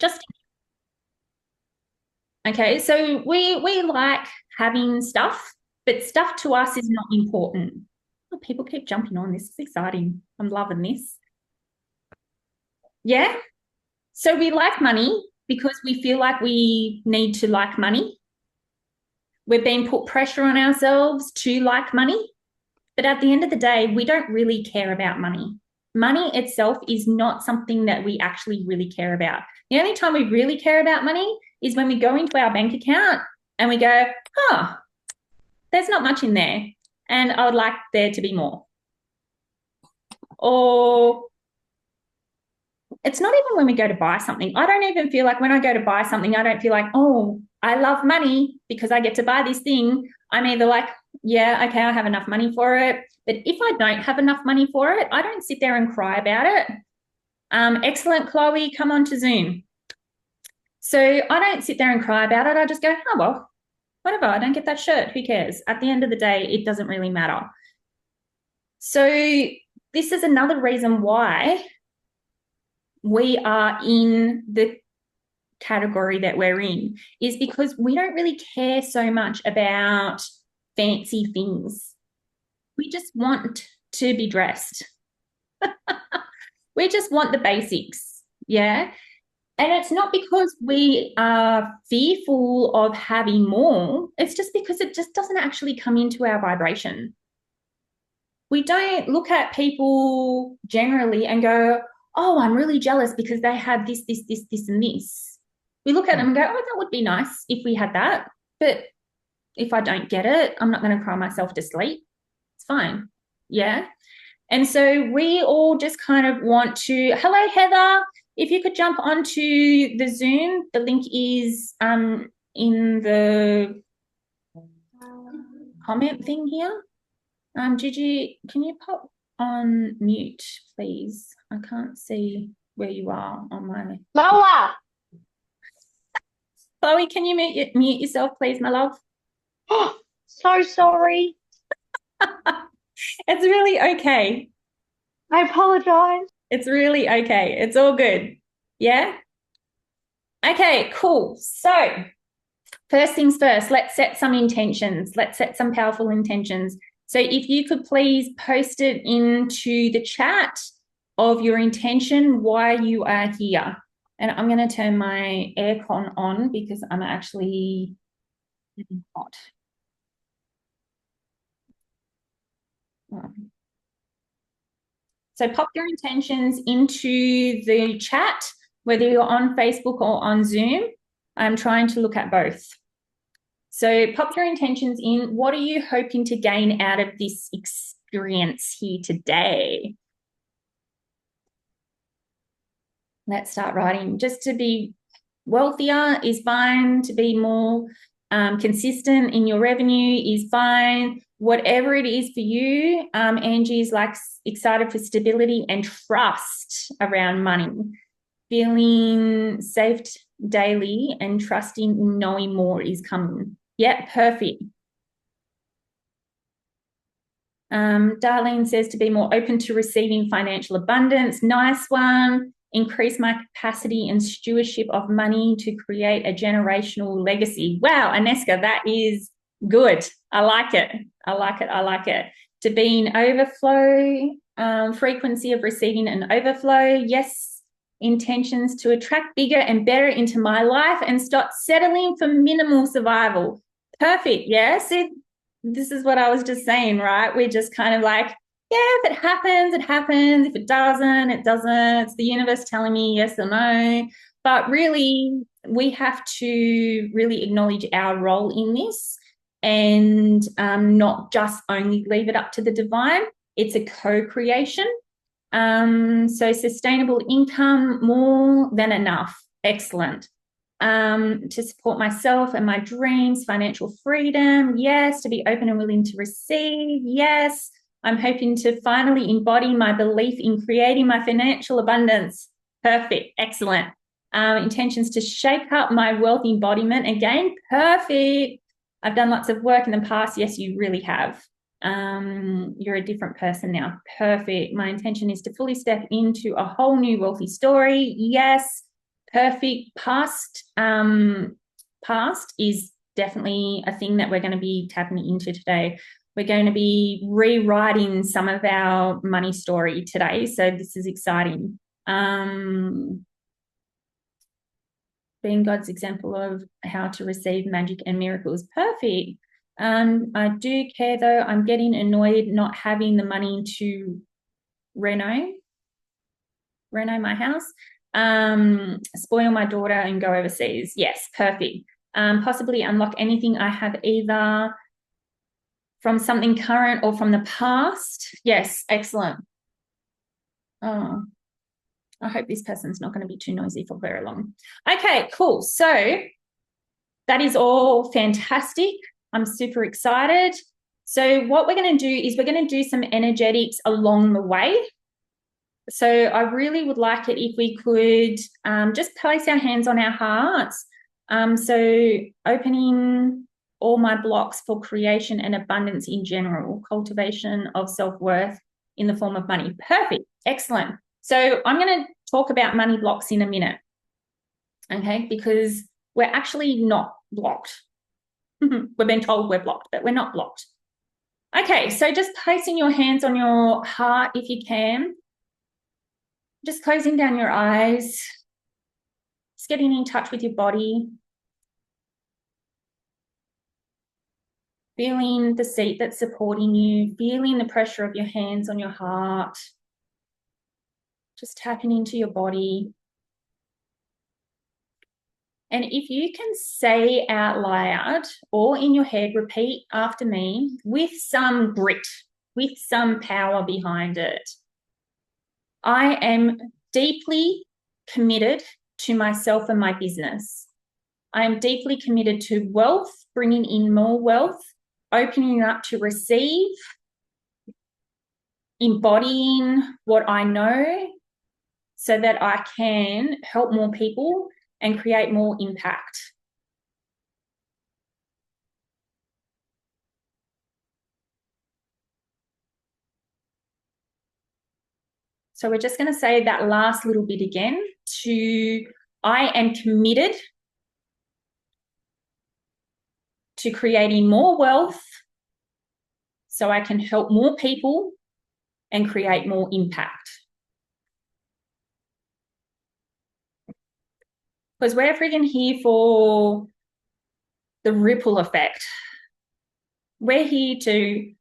Just okay. So we like having stuff, but stuff to us is not important. Oh, people keep jumping on. This is exciting. I'm loving this. Yeah. So we like money because we feel like we need to like money. We're being put pressure on ourselves to like money. But at the end of the day, we don't really care about money. Money itself is not something that we actually really care about. The only time we really care about money is when we go into our bank account and we go, oh, there's not much in there. And I would like there to be more. Or it's not even when we go to buy something. I don't even feel like when I go to buy something, I don't feel like, oh, I love money because I get to buy this thing. I'm either like, yeah, okay, I have enough money for it. But if I don't have enough money for it, I don't sit there and cry about it. Excellent, Chloe, come on to Zoom. So I don't sit there and cry about it. I just go, oh, well, whatever. I don't get that shirt. Who cares? At the end of the day, it doesn't really matter. So this is another reason why we are in the category that we're in is because we don't really care so much about fancy things. We just want to be dressed. We just want the basics. Yeah. And it's not because we are fearful of having more, it's just because it just doesn't actually come into our vibration. We don't look at people generally and go, oh, I'm really jealous because they have this, and this. We look at them and go, oh, that would be nice if we had that. But if I don't get it, I'm not going to cry myself to sleep. It's fine. Yeah. And so we all just kind of want to, hello, Heather. If you could jump onto the Zoom, the link is in the comment thing here. Gigi, can you pop on mute, please? I can't see where you are on my. Lola! Chloe, can you mute yourself, please, my love? Oh, so sorry. It's really okay. I apologize. It's really okay. It's all good. Yeah? Okay, cool. So, first things first, let's set some intentions. Let's set some powerful intentions. So, if you could please post it into the chat of your intention, why you are here. And I'm going to turn my aircon on because I'm actually hot. So pop your intentions into the chat, whether you're on Facebook or on Zoom. I'm trying to look at both. So pop your intentions in. What are you hoping to gain out of this experience here today? Let's start writing. Just to be wealthier is fine. To be more consistent in your revenue is fine. Whatever it is for you, Angie's like excited for stability and trust around money. Feeling safe daily and trusting in knowing more is coming. Yeah, perfect. Darlene says to be more open to receiving financial abundance. Nice one. Increase my capacity and stewardship of money to create a generational legacy. Wow, Aneska, that is good. I like it. I like it. I like it. To be in overflow, frequency of receiving an overflow. Yes, intentions to attract bigger and better into my life and stop settling for minimal survival. Perfect. Yes. This is what I was just saying, right? We're just kind of like, yeah, if it happens, it happens. If it doesn't, it doesn't. It's the universe telling me yes or no. But really, we have to really acknowledge our role in this and not just only leave it up to the divine. It's a co-creation. So sustainable income, more than enough. Excellent. To support myself and my dreams, financial freedom, yes. To be open and willing to receive, yes. I'm hoping to finally embody my belief in creating my financial abundance. Perfect. Excellent. Intentions to shake up my wealth embodiment. Again, perfect. I've done lots of work in the past. Yes, you really have. You're a different person now. Perfect. My intention is to fully step into a whole new wealthy story. Yes. Perfect. Past is definitely a thing that we're going to be tapping into today. We're going to be rewriting some of our money story today. So this is exciting. Being God's example of how to receive magic and miracles. Perfect. I do care though. I'm getting annoyed not having the money to reno my house, spoil my daughter and go overseas. Yes, perfect. Possibly unlock anything I have either from something current or from the past. Yes, excellent. Oh, I hope this person's not going to be too noisy for very long. Okay, cool. So that is all fantastic. I'm super excited. So what we're going to do is we're going to do some energetics along the way. So I really would like it if we could just place our hands on our hearts. So opening all my blocks for creation and abundance in general, cultivation of self-worth in the form of money. Perfect. Excellent. So I'm going to talk about money blocks in a minute. Okay, because we're actually not blocked. We've been told we're blocked, but we're not blocked. Okay, so just placing your hands on your heart if you can. Just closing down your eyes, just getting in touch with your body, feeling the seat that's supporting you, feeling the pressure of your hands on your heart, just tapping into your body. And if you can say out loud or in your head, repeat after me with some grit, with some power behind it. I am deeply committed to myself and my business. I am deeply committed to wealth, bringing in more wealth, opening up to receive, embodying what I know so that I can help more people and create more impact. So we're just going to say that last little bit again I am committed to creating more wealth so I can help more people and create more impact. Because we're freaking here for the ripple effect. We're here to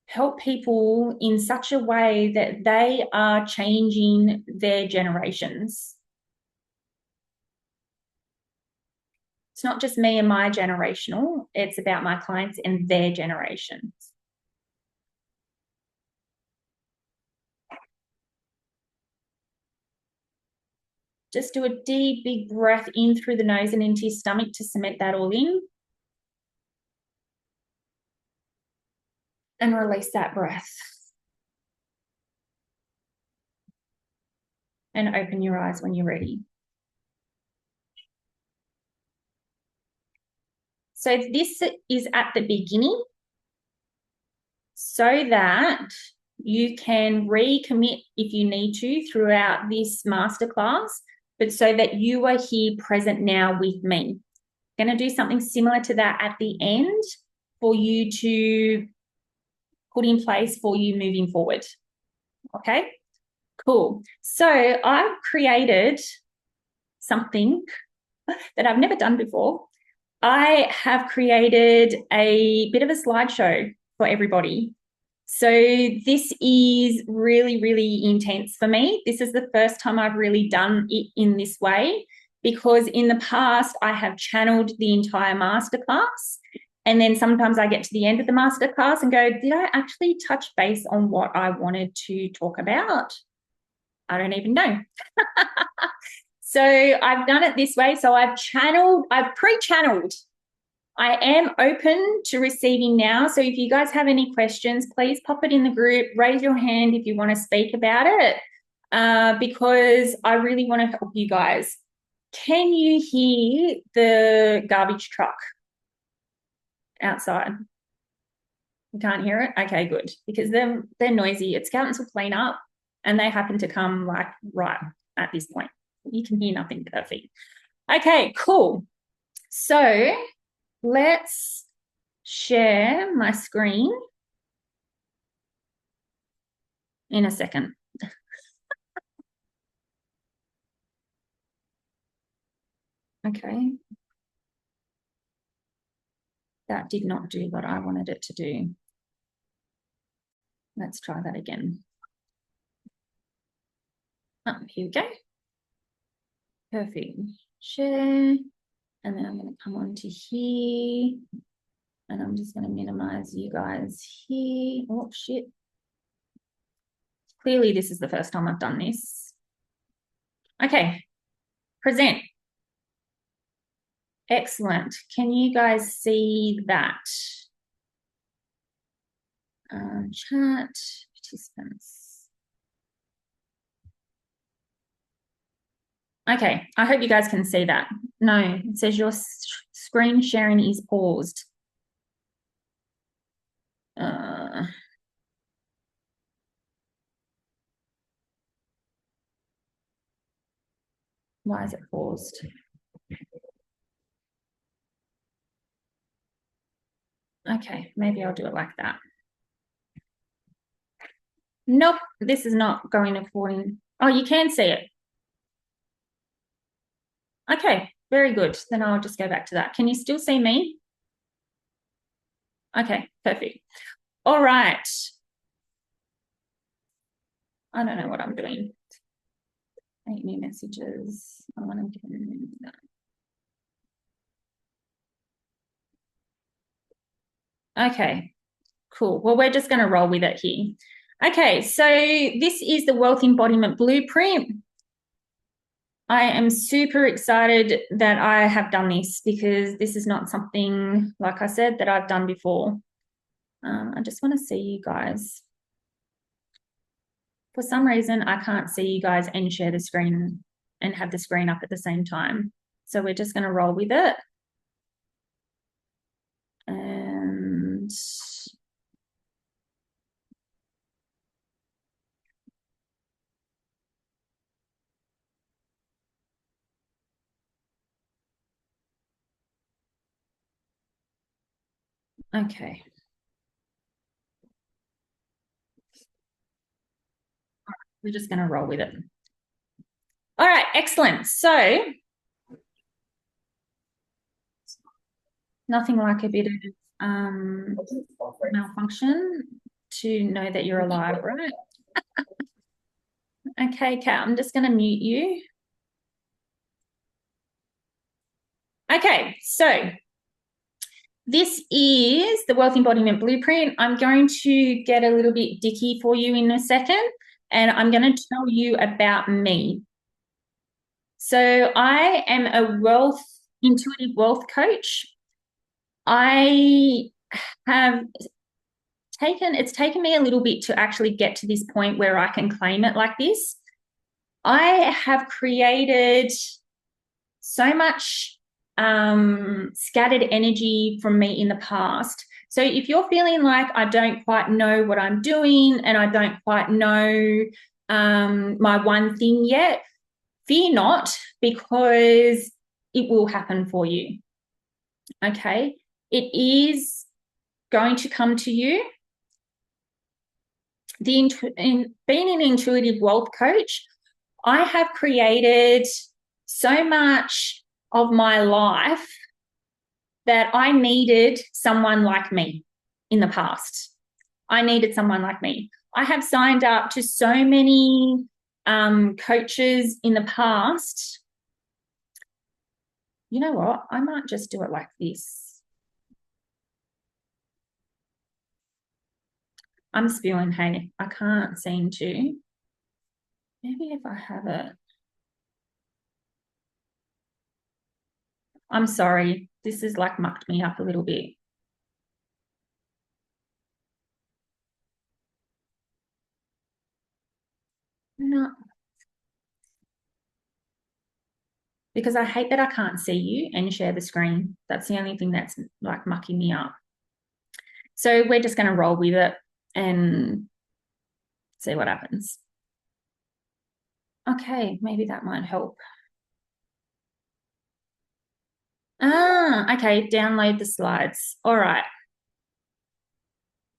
help people in such a way that they are changing their generations. It's not just me and my generational, it's about my clients and their generations. Just do a deep, big breath in through the nose and into your stomach to cement that all in. And release that breath. And open your eyes when you're ready. So this is at the beginning so that you can recommit if you need to throughout this masterclass, but so that you are here present now with me. I'm going to do something similar to that at the end for you to put in place for you moving forward. Okay, cool. So I've created something that I've never done before. I have created a bit of a slideshow for everybody. So this is really, really intense for me. This is the first time I've really done it in this way, because in the past I have channeled the entire masterclass, and then sometimes I get to the end of the masterclass and go, did I actually touch base on what I wanted to talk about? I don't even know. So I've done it this way. So I've pre-channeled. I am open to receiving now. So if you guys have any questions, please pop it in the group, raise your hand if you want to speak about it, because I really want to help you guys. Can you hear the garbage truck outside? You can't hear it? Okay, good, because they're noisy. It's council cleanup and they happen to come like right at this point. You can hear nothing. Perfect. Okay, cool. So let's share my screen in a second. Okay. That did not do what I wanted it to do. Let's try that again. Oh, here we go. Perfect. Share. And then I'm going to come on to here. And I'm just going to minimize you guys here. Oh, shit. Clearly, this is the first time I've done this. Okay. Present. Excellent. Can you guys see that? Chat, participants. Okay, I hope you guys can see that. No, it says your screen sharing is paused. Why is it paused? Okay, maybe I'll do it like that. Nope, this is not going according. Oh, you can see it. Okay, very good. Then I'll just go back to that. Can you still see me? Okay, perfect. All right. I don't know what I'm doing. 8 new messages. I want to do that. Okay, cool. Well, we're just going to roll with it here. Okay, so this is the Wealth Embodiment Blueprint. I am super excited that I have done this because this is not something, like I said, that I've done before. I just want to see you guys. For some reason, I can't see you guys and share the screen and have the screen up at the same time. So we're just going to roll with it. And okay. We're just going to roll with it. All right, excellent. So nothing like a bit of malfunction to know that you're alive, right? Okay, Kat, I'm just going to mute you. Okay, so this is the Wealth Embodiment Blueprint. I'm going to get a little bit dicky for you in a second, and I'm going to tell you about me. So I am a intuitive wealth coach. I have it's taken me a little bit to actually get to this point where I can claim it like this. I have created so much scattered energy from me in the past. So if you're feeling like I don't quite know what I'm doing and I don't quite know my one thing yet, fear not, because it will happen for you. Okay? It is going to come to you. Being an intuitive wealth coach, I have created so much of my life that I needed someone like me in the past. I needed someone like me. I have signed up to so many coaches in the past. You know what? I might just do it like this. I'm spewing, hey, I can't seem to. Maybe if I have it. I'm sorry. This has like mucked me up a little bit. No. Because I hate that I can't see you and share the screen. That's the only thing that's like mucking me up. So we're just going to roll with it and see what happens. Okay, maybe that might help. Okay, download the slides. All right.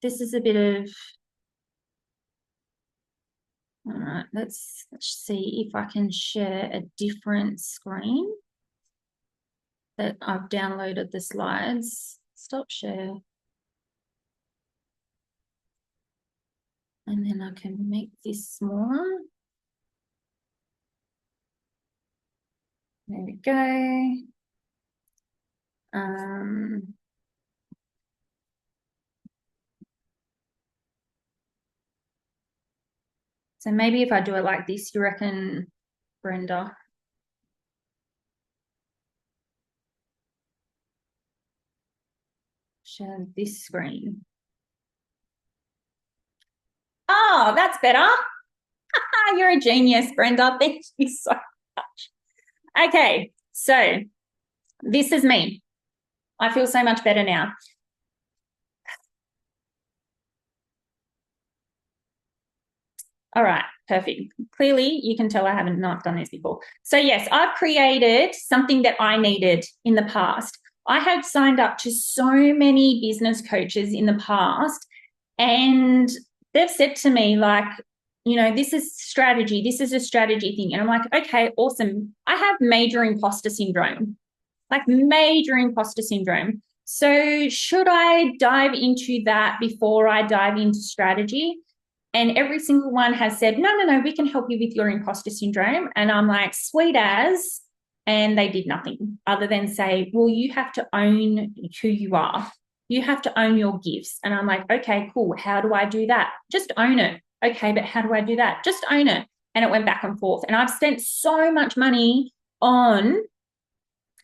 This is a bit of, all right, let's see if I can share a different screen that I've downloaded the slides. Stop share. And then I can make this smaller. There we go. So maybe if I do it like this, you reckon, Brenda? Share this screen. Oh, that's better. You're a genius, Brenda. Thank you so much. Okay, so this is me. I feel so much better now. All right, perfect. Clearly, you can tell I haven't not done this before. So yes, I've created something that I needed in the past. I have signed up to so many business coaches in the past, and they've said to me, like, you know, this is strategy, this is a strategy thing. And I'm like, okay, awesome. I have major imposter syndrome, like major imposter syndrome. So should I dive into that before I dive into strategy? And every single one has said, no, we can help you with your imposter syndrome. And I'm like, sweet as. And they did nothing other than say, well, you have to own who you are. You have to own your gifts. And I'm like, okay, cool. How do I do that? Just own it. Okay, but how do I do that? Just own it. And it went back and forth. And I've spent so much money on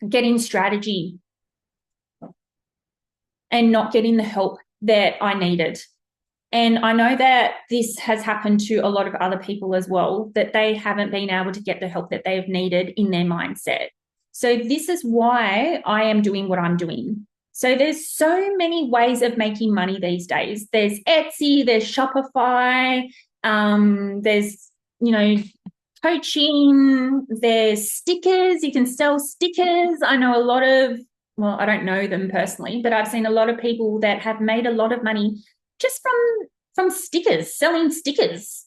getting strategy and not getting the help that I needed. And I know that this has happened to a lot of other people as well, that they haven't been able to get the help that they've needed in their mindset. So this is why I am doing what I'm doing. So there's so many ways of making money these days. There's Etsy, there's Shopify, there's, you know, coaching, there's stickers. You can sell stickers. I know a lot of, well, I don't know them personally, but I've seen a lot of people that have made a lot of money just from stickers, selling stickers.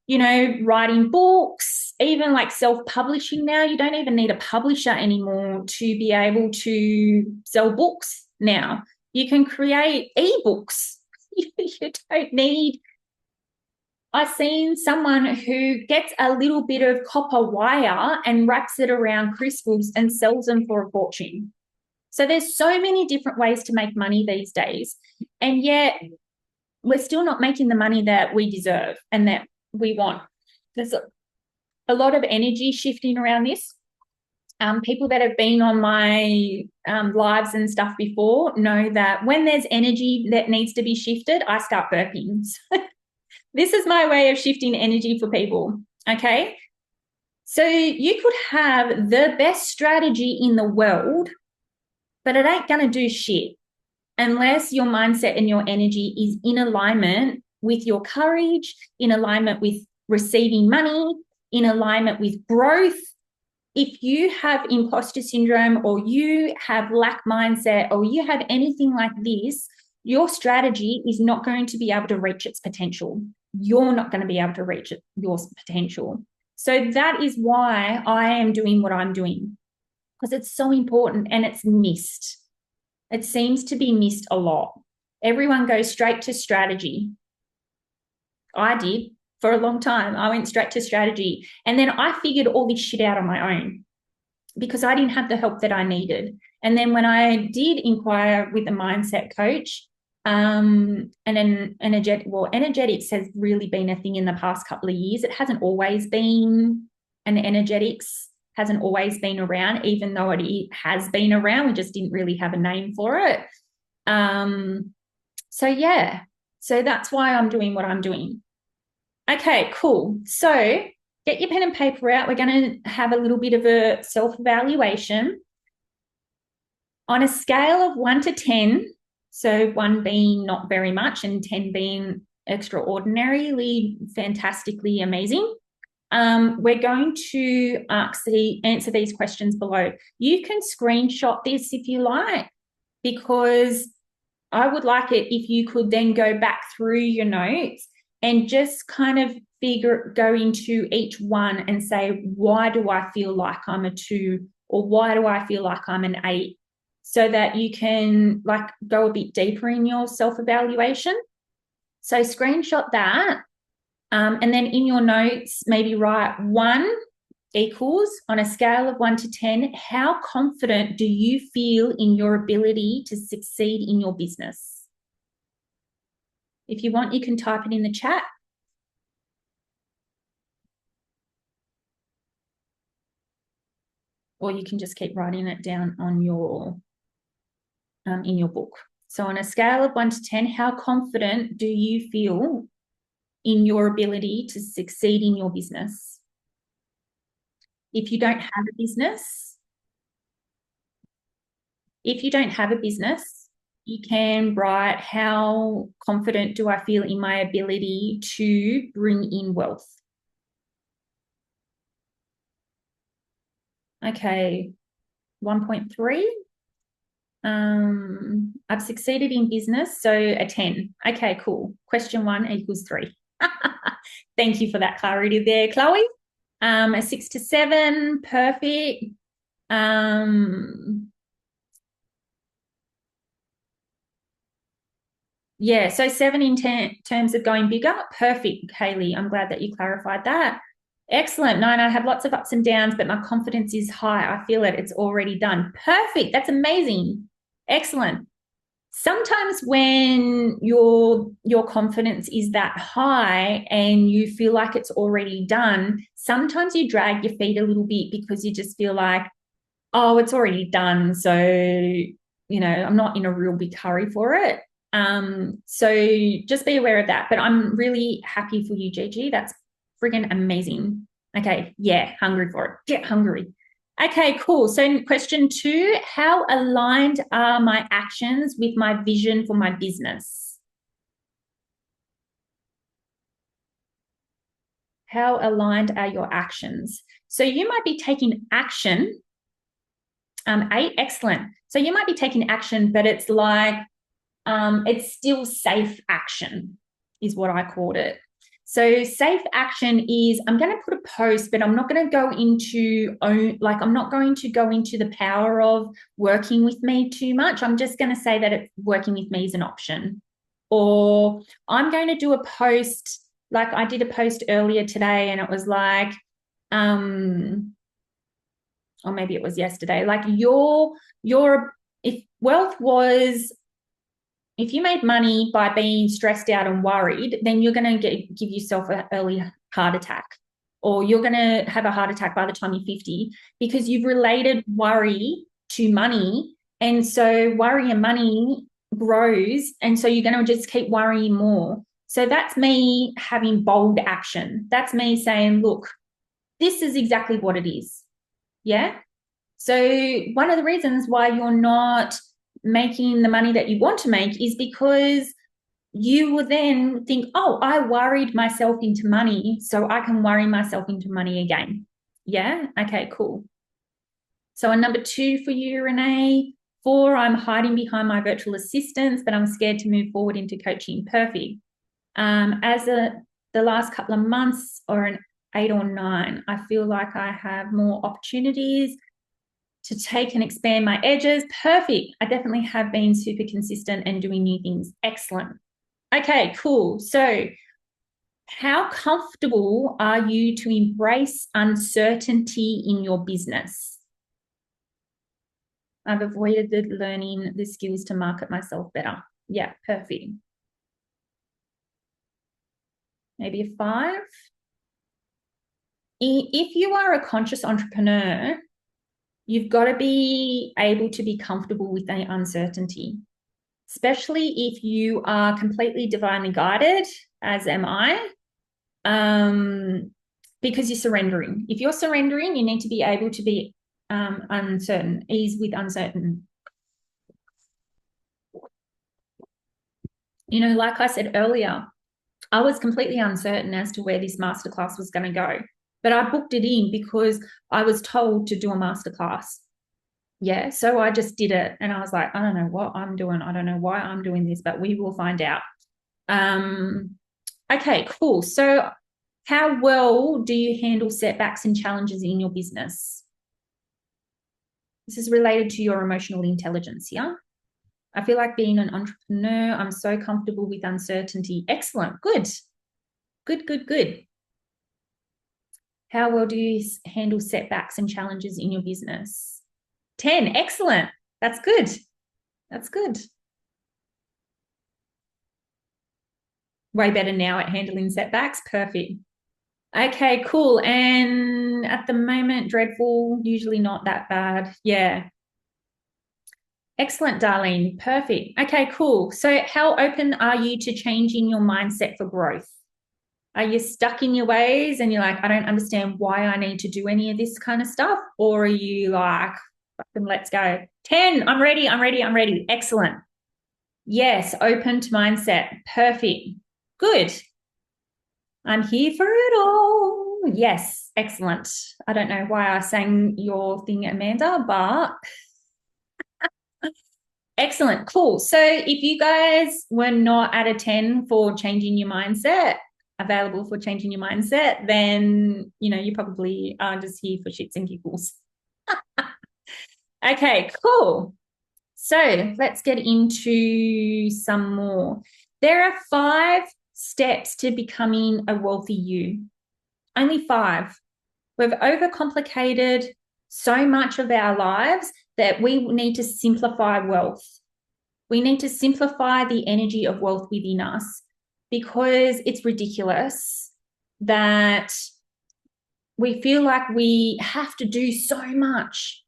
You know, writing books, even like self-publishing now. You don't even need a publisher anymore to be able to sell books now. You can create ebooks. You don't need. I've seen someone who gets a little bit of copper wire and wraps it around crystals and sells them for a fortune. So there's so many different ways to make money these days. And yet we're still not making the money that we deserve and that we want. There's a lot of energy shifting around this. People that have been on my lives and stuff before know that when there's energy that needs to be shifted, I start burping. This is my way of shifting energy for people, okay? So you could have the best strategy in the world, but it ain't going to do shit unless your mindset and your energy is in alignment with your courage, in alignment with receiving money, in alignment with growth. If you have imposter syndrome or you have lack mindset or you have anything like this, your strategy is not going to be able to reach its potential. You're not going to be able to reach your potential. So that is why I am doing what I'm doing, because it's so important and it's missed. It seems to be missed a lot. Everyone goes straight to strategy. I did for a long time. I went straight to strategy. And then I figured all this shit out on my own because I didn't have the help that I needed. And then when I did inquire with a mindset coach, and then energetics has really been a thing in the past couple of years. It hasn't always been, and energetics hasn't always been around, even though it has been around. We just didn't really have a name for it. So that's why I'm doing what I'm doing. Okay, cool. So get your pen and paper out. We're going to have a little bit of a self-evaluation. On a scale of 1 to 10, so 1 being not very much and 10 being extraordinarily, fantastically amazing. We're going to answer these questions below. You can screenshot this if you like, because I would like it if you could then go back through your notes and just kind of go into each one and say, why do I feel like I'm a 2, or why do I feel like I'm an 8? So that you can like go a bit deeper in your self-evaluation. So screenshot that. And then in your notes, maybe write 1 equals, on a scale of 1 to 10, how confident do you feel in your ability to succeed in your business? If you want, you can type it in the chat. Or you can just keep writing it down on your in your book. So on a scale of 1 to 10, how confident do you feel in your ability to succeed in your business? If you don't have a business, you can write, how confident do I feel in my ability to bring in wealth? Okay, 1.3. I've succeeded in business, so a 10. Okay, cool. Question 1 equals 3. Thank you for that clarity there, Chloe. A 6 to 7, perfect. Yeah, so 7 in terms of going bigger. Perfect, Kaylee. I'm glad that you clarified that. Excellent. 9, I have lots of ups and downs, but my confidence is high. I feel it. It's already done. Perfect. That's amazing. Excellent. Sometimes when your confidence is that high and you feel like it's already done, sometimes you drag your feet a little bit because you just feel like, oh, it's already done. So, I'm not in a real big hurry for it. So just be aware of that. But I'm really happy for you, Gigi. That's friggin' amazing. Okay, yeah, hungry for it. Get hungry. Okay, cool. So question 2, how aligned are my actions with my vision for my business? How aligned are your actions? So you might be taking action. 8, excellent. So you might be taking action, but it's like, it's still safe action is what I called it. So safe action is, I'm going to put a post, but I'm not going to go into, I'm not going to go into the power of working with me too much. I'm just going to say that it's working with me is an option. Or I'm going to do a post, like I did a post earlier today, and it was like, or maybe it was yesterday, like if wealth was, if you made money by being stressed out and worried, then you're going to give yourself an early heart attack, or you're going to have a heart attack by the time you're 50, because you've related worry to money. And so worry and money grows. And so you're going to just keep worrying more. So that's me having bold action. That's me saying, look, this is exactly what it is. Yeah. So one of the reasons why you're not making the money that you want to make is because you will then think, oh, I worried myself into money, so I can worry myself into money again. Yeah? Okay, cool. So a number 2 for you, Renee. 4, I'm hiding behind my virtual assistants, but I'm scared to move forward into coaching. Perfect. The last couple of months, or an 8 or 9, I feel like I have more opportunities to take and expand my edges. Perfect. I definitely have been super consistent and doing new things. Excellent. Okay, cool. So how comfortable are you to embrace uncertainty in your business? I've avoided learning the skills to market myself better. Yeah, perfect. Maybe a 5. If you are a conscious entrepreneur, you've got to be able to be comfortable with the uncertainty, especially if you are completely divinely guided, as am I, because you're surrendering. If you're surrendering, you need to be able to be uncertain, ease with uncertain. Like I said earlier, I was completely uncertain as to where this masterclass was going to go, but I booked it in because I was told to do a masterclass. Yeah, so I just did it, and I was like, I don't know what I'm doing. I don't know why I'm doing this, but we will find out. Okay, cool. So how well do you handle setbacks and challenges in your business? This is related to your emotional intelligence, yeah? I feel like being an entrepreneur, I'm so comfortable with uncertainty. Excellent. Good. Good, good, good. How well do you handle setbacks and challenges in your business? 10. Excellent. That's good. That's good. Way better now at handling setbacks. Perfect. Okay, cool. And at the moment, dreadful, usually not that bad. Yeah. Excellent, Darlene. Perfect. Okay, cool. So how open are you to changing your mindset for growth? Are you stuck in your ways and you're like, I don't understand why I need to do any of this kind of stuff? Or are you like, let's go. 10, I'm ready, I'm ready, I'm ready. Excellent. Yes, open to mindset. Perfect. Good. I'm here for it all. Yes, excellent. I don't know why I sang your thing, Amanda, but excellent. Cool. So if you guys were not at a 10 for changing your mindset, available for changing your mindset, then, you probably are just here for shits and giggles. Okay, cool. So let's get into some more. There are 5 steps to becoming a wealthy you. Only 5. We've overcomplicated so much of our lives that we need to simplify wealth. We need to simplify the energy of wealth within us, because it's ridiculous that we feel like we have to do so much.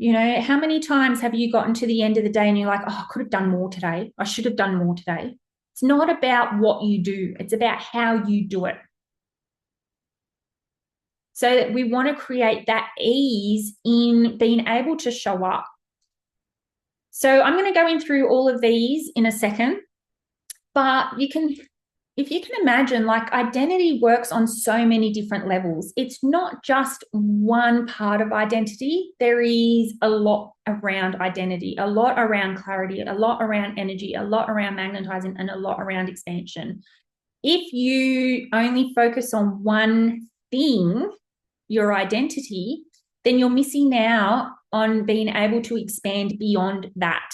How many times have you gotten to the end of the day and you're like, oh, I could have done more today. I should have done more today. It's not about what you do. It's about how you do it. So we want to create that ease in being able to show up. So I'm going to go in through all of these in a second, but if you can imagine, like, identity works on so many different levels. It's not just one part of identity. There is a lot around identity, a lot around clarity, a lot around energy, a lot around magnetizing, and a lot around expansion. If you only focus on one thing, your identity, then you're missing out on being able to expand beyond that.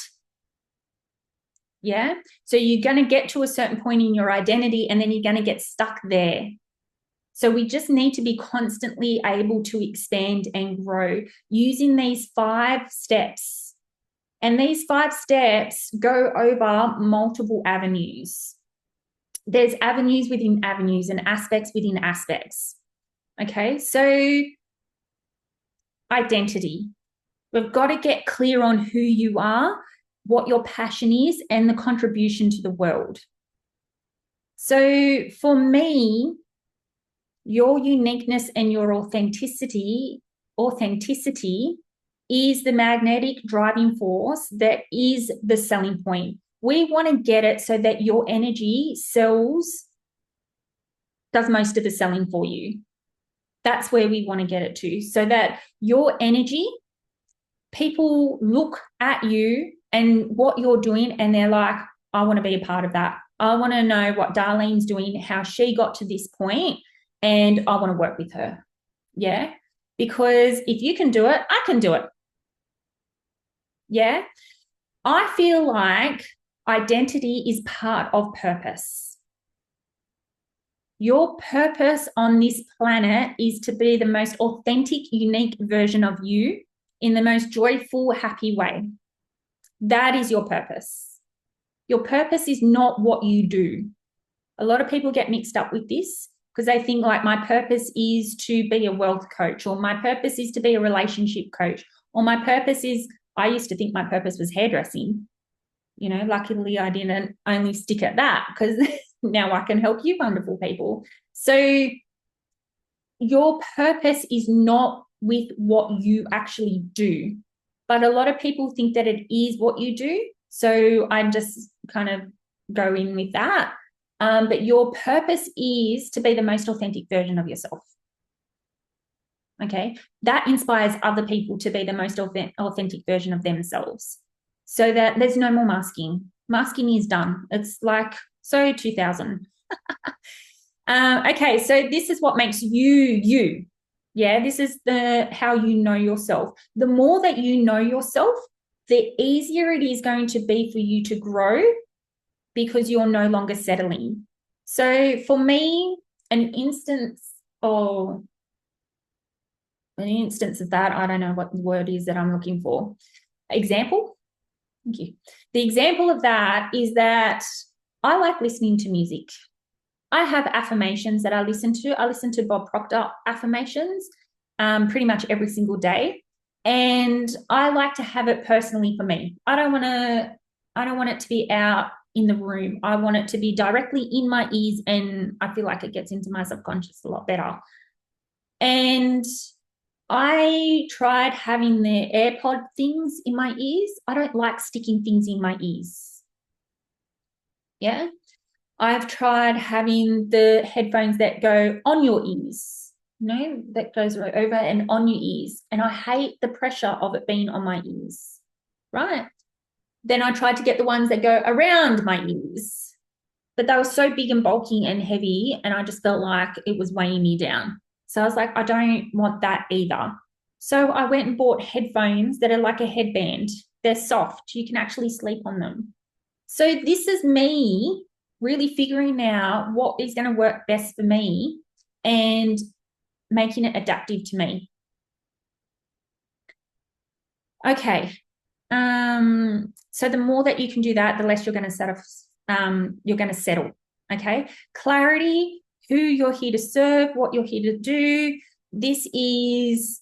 Yeah. So you're going to get to a certain point in your identity and then you're going to get stuck there. So we just need to be constantly able to expand and grow using these 5 steps. And these 5 steps go over multiple avenues. There's avenues within avenues and aspects within aspects. Okay. So identity. We've got to get clear on who you are, what your passion is, and the contribution to the world. So for me, your uniqueness and your authenticity is the magnetic driving force that is the selling point. We want to get it so that your energy does most of the selling for you. That's where we want to get it to, so that your energy, people look at you and what you're doing and they're like, I want to be a part of that. I want to know what Darlene's doing, how she got to this point, and I want to work with her. Yeah. Because if you can do it, I can do it. Yeah. I feel like identity is part of purpose. Your purpose on this planet is to be the most authentic, unique version of you in the most joyful, happy way. That is your purpose. Your purpose is not what you do. A lot of people get mixed up with this because they think, like, my purpose is to be a wealth coach, or my purpose is to be a relationship coach, or my purpose is, I used to think my purpose was hairdressing. Luckily I didn't only stick at that, because now I can help you wonderful people. So your purpose is not with what you actually do, but a lot of people think that it is what you do. So I just kind of go in with that. But your purpose is to be the most authentic version of yourself. Okay, that inspires other people to be the most authentic version of themselves, so that there's no more masking. Masking is done. It's like, so 2000. Okay, so this is what makes you you. Yeah, this is how you know yourself. The more that you know yourself, the easier it is going to be for you to grow, because you're no longer settling. So for me, an instance of that, I don't know what the word is that I'm looking for. Example. Thank you. The example of that is that I like listening to music. I have affirmations that I listen to. I listen to Bob Proctor affirmations pretty much every single day. And I like to have it personally for me. I don't want it to be out in the room. I want it to be directly in my ears, and I feel like it gets into my subconscious a lot better. And I tried having the AirPod things in my ears. I don't like sticking things in my ears. Yeah. I've tried having the headphones that go on your ears, that goes right over and on your ears. And I hate the pressure of it being on my ears, right? Then I tried to get the ones that go around my ears, but they were so big and bulky and heavy, and I just felt like it was weighing me down. So I was like, I don't want that either. So I went and bought headphones that are like a headband. They're soft. You can actually sleep on them. So this is me really figuring out what is going to work best for me and making it adaptive to me. Okay. So the more that you can do that, the less you're going to settle. Okay. Clarity, who you're here to serve, what you're here to do. This is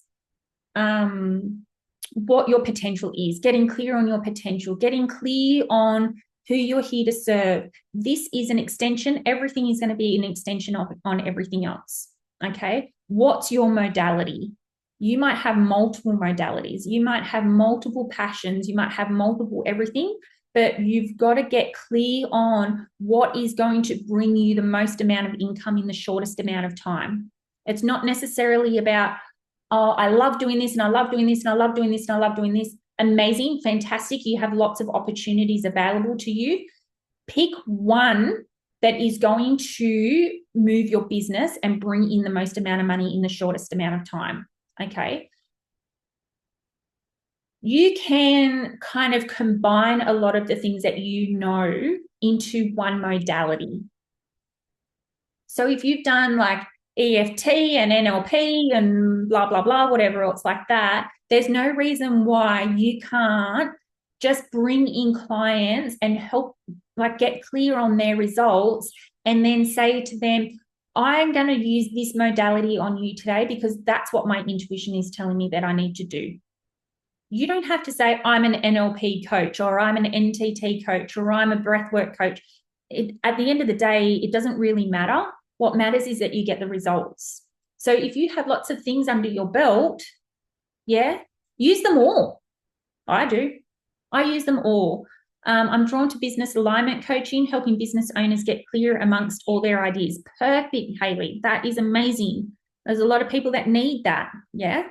what your potential is, getting clear on your potential, getting clear on who you're here to serve. This is an extension. Everything is going to be an extension on everything else. Okay. What's your modality? You might have multiple modalities. You might have multiple passions. You might have multiple everything, but you've got to get clear on what is going to bring you the most amount of income in the shortest amount of time. It's not necessarily about, oh, I love doing this and I love doing this and I love doing this and I love doing this. Amazing, fantastic. You have lots of opportunities available to you. Pick one that is going to move your business and bring in the most amount of money in the shortest amount of time. Okay. You can kind of combine a lot of the things that you know into one modality. So if you've done like EFT and NLP and blah, blah, blah, whatever else like that, there's no reason why you can't just bring in clients and help, like, get clear on their results and then say to them, I'm going to use this modality on you today because that's what my intuition is telling me that I need to do. You don't have to say, I'm an NLP coach or I'm an NTT coach or I'm a breathwork coach. At the end of the day, it doesn't really matter. What matters is that you get the results. So if you have lots of things under your belt, yeah, use them all. I do. I use them all. I'm drawn to business alignment coaching, helping business owners get clear amongst all their ideas. Perfect, Hayley. That is amazing. There's a lot of people that need that. Yeah.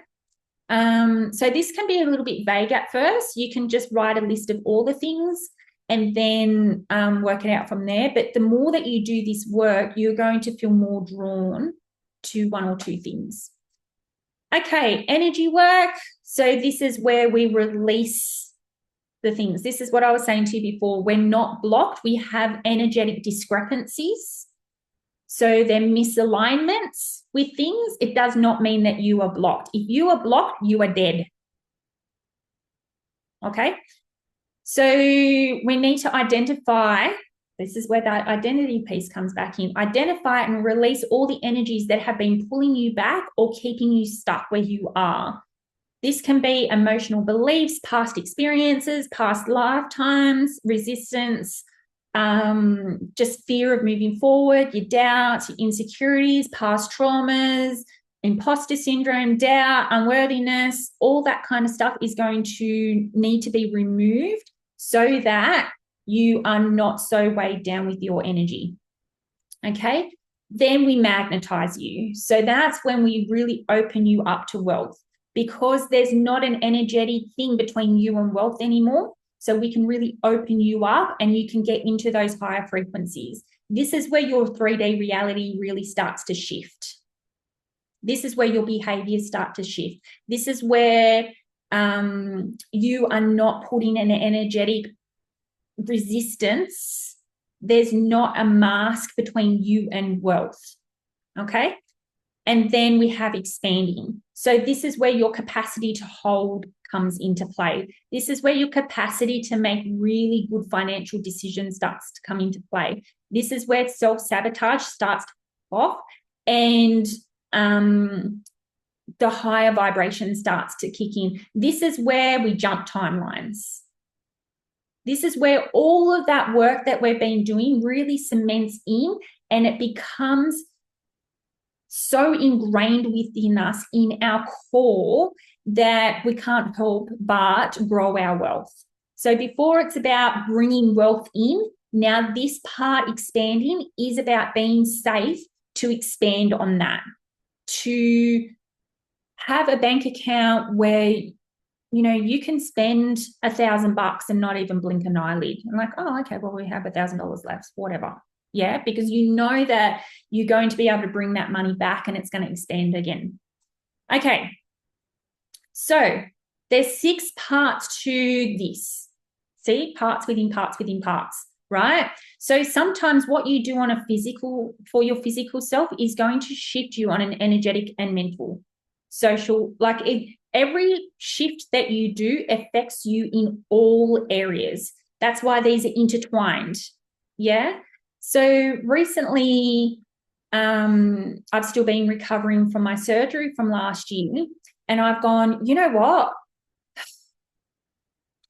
So this can be a little bit vague at first. You can just write a list of all the things and then work it out from there. But the more that you do this work, you're going to feel more drawn to one or two things. Okay, energy work. So this is where we release the things. This is what I was saying to you before. We're not blocked. We have energetic discrepancies. So they're misalignments with things. It does not mean that you are blocked. If you are blocked, you are dead. Okay. So we need to identify, this is where that identity piece comes back in. Identify and release all the energies that have been pulling you back or keeping you stuck where you are. This can be emotional beliefs, past experiences, past lifetimes, resistance, just fear of moving forward, your doubts, your insecurities, past traumas, imposter syndrome, doubt, unworthiness, all that kind of stuff is going to need to be removed so that you are not so weighed down with your energy. Okay. Then we magnetize you. So that's when we really open you up to wealth, because there's not an energetic thing between you and wealth anymore. So we can really open you up and you can get into those higher frequencies. This is where your 3D reality really starts to shift. This is where your behaviors start to shift. This is where you are not putting an energetic resistance. There's not a mask between you and wealth. Okay. And then we have expanding. So this is where your capacity to hold comes into play. This is where your capacity to make really good financial decisions starts to come into play. This is where self-sabotage starts to off, and the higher vibration starts to kick in. This is where we jump timelines. This is where all of that work that we've been doing really cements in, and it becomes so ingrained within us, in our core, that we can't help but grow our wealth. So before it's about bringing wealth in, now this part, expanding, is about being safe to expand on that, to have a bank account where you can spend $1,000 and not even blink an eyelid. I'm like, oh, okay, well, we have $1,000 left, whatever. Yeah, because you know that you're going to be able to bring that money back and it's going to expand again. Okay, so there's 6 parts to this. See, parts within parts within parts, right? So sometimes what you do on a physical, for your physical self, is going to shift you on an energetic and mental, social, like every shift that you do affects you in all areas. That's why these are intertwined. Yeah. So recently, I've still been recovering from my surgery from last year, and I've gone, you know what?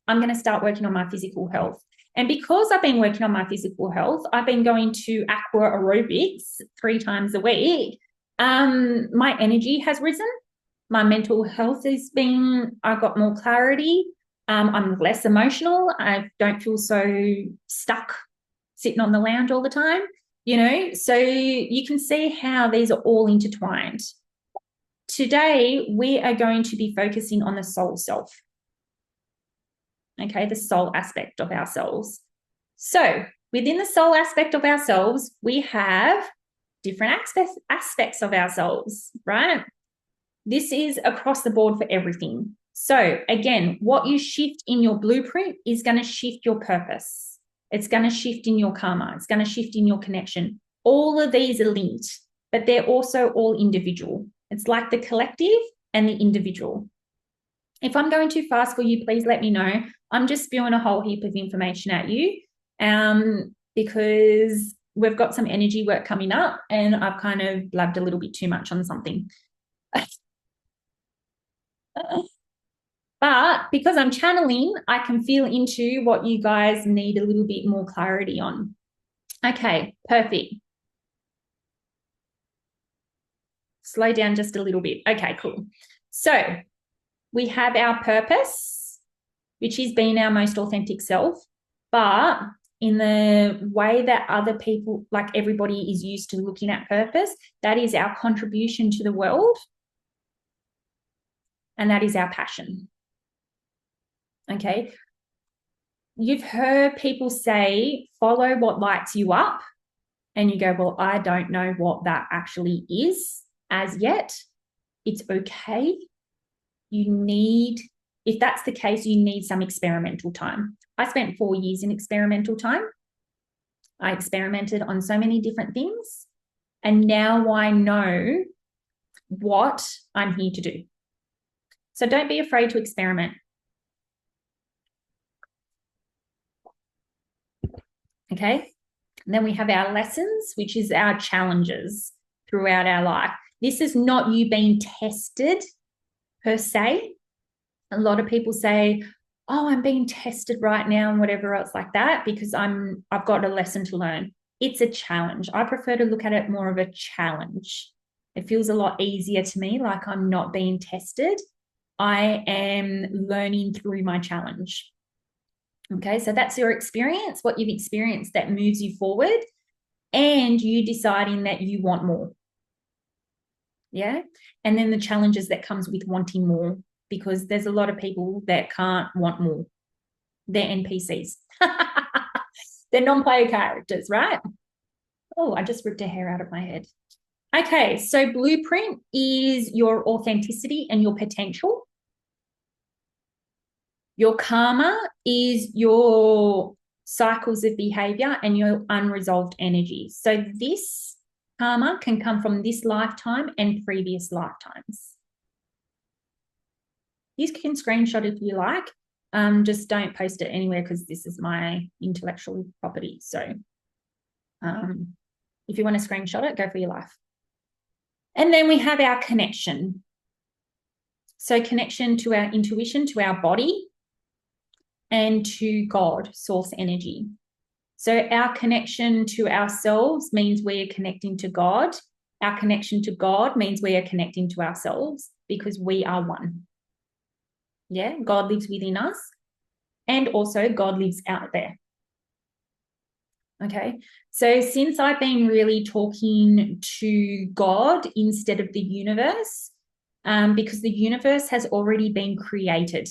I'm going to start working on my physical health. And because I've been working on my physical health, I've been going to aqua aerobics 3 times a week. My energy has risen. My mental health has been, I've got more clarity. I'm less emotional. I don't feel so stuck sitting on the lounge all the time, so you can see how these are all intertwined. Today, we are going to be focusing on the soul self. Okay, the soul aspect of ourselves. So within the soul aspect of ourselves, we have different aspects of ourselves, right? This is across the board for everything. So again, what you shift in your blueprint is going to shift your purpose. It's going to shift in your karma. It's going to shift in your connection. All of these are linked, but they're also all individual. It's like the collective and the individual. If I'm going too fast for you, please let me know. I'm just spewing a whole heap of information at you because we've got some energy work coming up and I've kind of blabbed a little bit too much on something. But because I'm channeling, I can feel into what you guys need a little bit more clarity on. Okay, perfect. Slow down just a little bit. Okay, cool. So we have our purpose, which is being our most authentic self, but in the way that other people, like everybody is used to looking at purpose, that is our contribution to the world, and that is our passion. Okay. You've heard people say, follow what lights you up. And you go, well, I don't know what that actually is as yet. It's okay. If that's the case, you need some experimental time. I spent 4 years in experimental time. I experimented on so many different things. And now I know what I'm here to do. So don't be afraid to experiment. Okay. And then we have our lessons, which is our challenges throughout our life. This is not you being tested per se. A lot of people say, oh, I'm being tested right now and whatever else like that because I've got a lesson to learn. It's a challenge. I prefer to look at it more of a challenge. It feels a lot easier to me, like I'm not being tested. I am learning through my challenge. Okay, so that's your experience, what you've experienced that moves you forward. and you deciding that you want more. Yeah. And then the challenges that comes with wanting more, because there's a lot of people that can't want more. They're NPCs. They're non-player characters, right? Oh, I just ripped a hair out of my head. Okay, so blueprint is your authenticity and your potential. Your karma is your cycles of behavior and your unresolved energy. So this karma can come from this lifetime and previous lifetimes. You can screenshot if you like. Just don't post it anywhere because this is my intellectual property. So if you want to screenshot it, go for your life. And then we have our connection. So connection to our intuition, to our body, and to God, source energy. So our connection to ourselves means we are connecting to God. Our connection to God means we are connecting to ourselves because we are one. Yeah, God lives within us, and also God lives out there. Okay, so since I've been really talking to God instead of the universe, because the universe has already been created.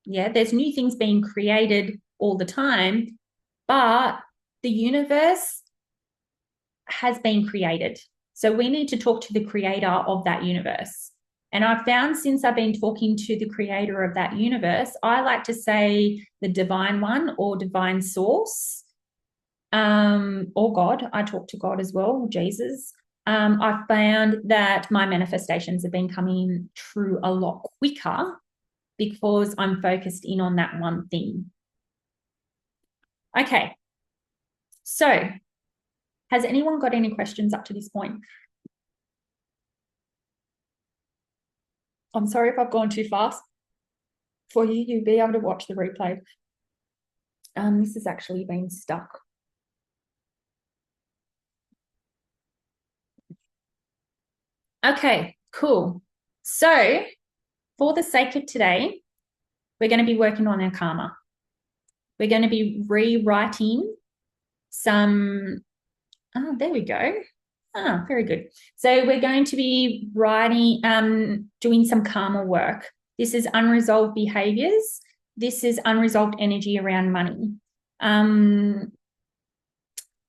Yeah, there's new things being created all the time, but the universe has been created. So we need to talk to the creator of that universe. And I've found since I've been talking to the creator of that universe, I like to say the divine one or divine source, or God. I talk to God as well, Jesus. I've found that my manifestations have been coming true a lot quicker because I'm focused in on that one thing. Okay. So has anyone got any questions up to this point? I'm sorry if I've gone too fast for you. You'll be able to watch the replay. This has actually been stuck. Okay, cool. So for the sake of today, we're going to be working on our karma. We're going to be rewriting some, there we go. Very good. So we're going to be writing, doing some karma work. This is unresolved behaviors. This is unresolved energy around money.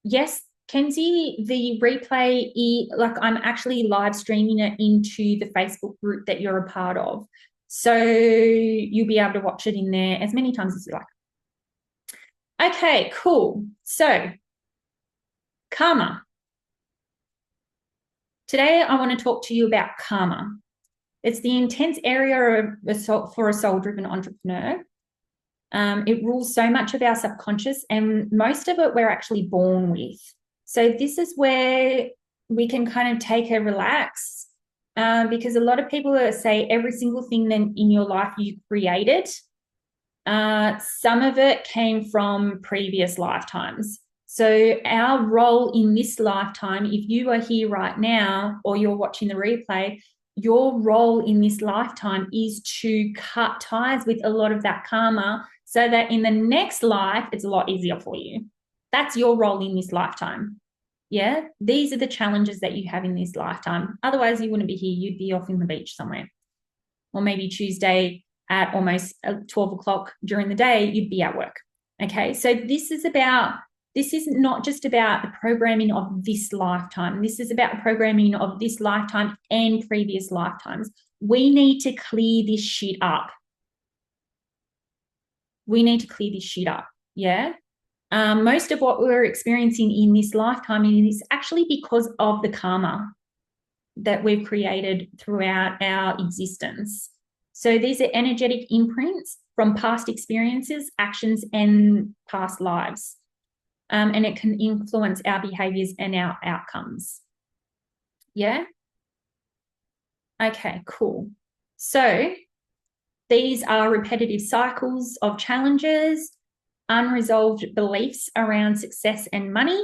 Yes, Kenzie, the replay, like I'm actually live streaming it into the Facebook group that you're a part of. So you'll be able to watch it in there as many times as you like. Okay, cool. So karma. Today, I want to talk to you about karma. It's the intense area for a soul-driven entrepreneur. It rules so much of our subconscious, and most of it we're actually born with. So this is where we can kind of take a relax, because a lot of people say every single thing in your life you created, some of it came from previous lifetimes. So our role in this lifetime, if you are here right now or you're watching the replay, your role in this lifetime is to cut ties with a lot of that karma so that in the next life, it's a lot easier for you. That's your role in this lifetime. Yeah, these are the challenges that you have in this lifetime. Otherwise, you wouldn't be here. You'd be off in the beach somewhere. Or maybe Tuesday at almost 12 o'clock during the day, you'd be at work. Okay, so this is not just about the programming of this lifetime. This is about the programming of this lifetime and previous lifetimes. We need to clear this shit up. Yeah. Most of what we're experiencing in this lifetime is actually because of the karma that we've created throughout our existence. So these are energetic imprints from past experiences, actions, and past lives. And it can influence our behaviors and our outcomes. Yeah? Okay, cool. So these are repetitive cycles of challenges, unresolved beliefs around success and money,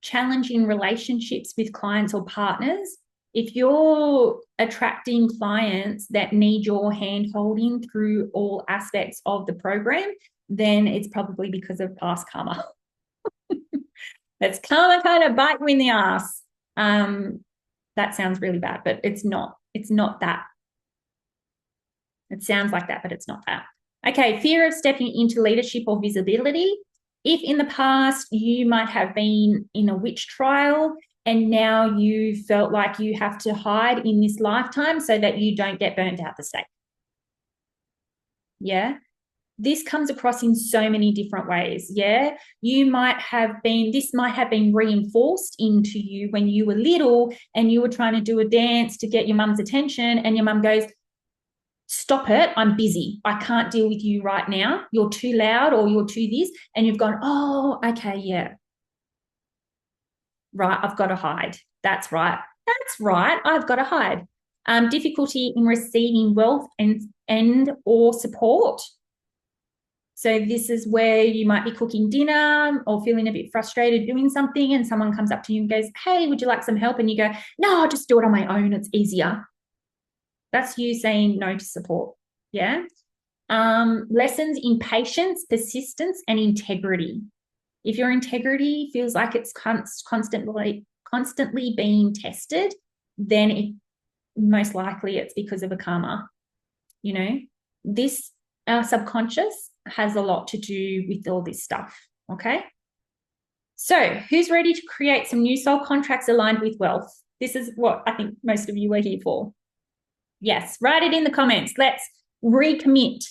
challenging relationships with clients or partners. If you're attracting clients that need your hand holding through all aspects of the program, then it's probably because of past karma. Let's come and kind of bite you in the ass. That sounds really bad, but it's not. It's not that. It sounds like that, but it's not that. Okay, fear of stepping into leadership or visibility. If in the past you might have been in a witch trial and now you felt like you have to hide in this lifetime so that you don't get burnt out the stake. Yeah. This comes across in so many different ways. Yeah. This might have been reinforced into you when you were little and you were trying to do a dance to get your mum's attention and your mum goes, stop it, I'm busy. I can't deal with you right now. You're too loud or you're too this. And you've gone, oh, okay, yeah. Right, I've got to hide. That's right. That's right. I've got to hide. Difficulty in receiving wealth and or support. So this is where you might be cooking dinner or feeling a bit frustrated doing something and someone comes up to you and goes, hey, would you like some help? And you go, no, I'll just do it on my own. It's easier. That's you saying no to support. Yeah. Lessons in patience, persistence, and integrity. If your integrity feels like it's constantly being tested, then most likely it's because of a karma. You know, this our subconscious has a lot to do with all this stuff. Okay. So who's ready to create some new soul contracts aligned with wealth? This is what I think most of you are here for. Yes, write it in the comments. Let's recommit,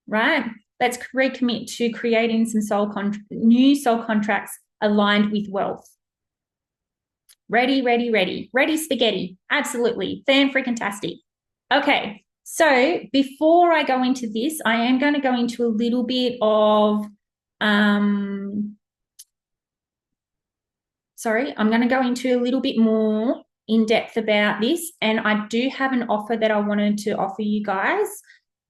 right? Let's recommit to creating some new soul contracts aligned with wealth. Ready, ready, ready. Ready spaghetti. Absolutely. Fan-freaking-tastic. Okay, so before I go into this, I am going to go into a little bit of, I'm going to go into a little bit more in depth about this. And I do have an offer that I wanted to offer you guys.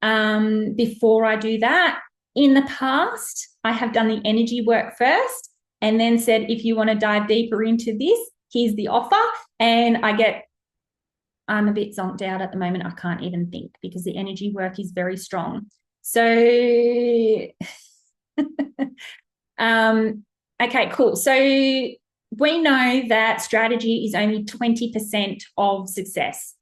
Before I do that, in the past, I have done the energy work first and then said, if you want to dive deeper into this, here's the offer. And I'm a bit zonked out at the moment. I can't even think because the energy work is very strong. So, okay, cool. So we know that strategy is only 20% of success.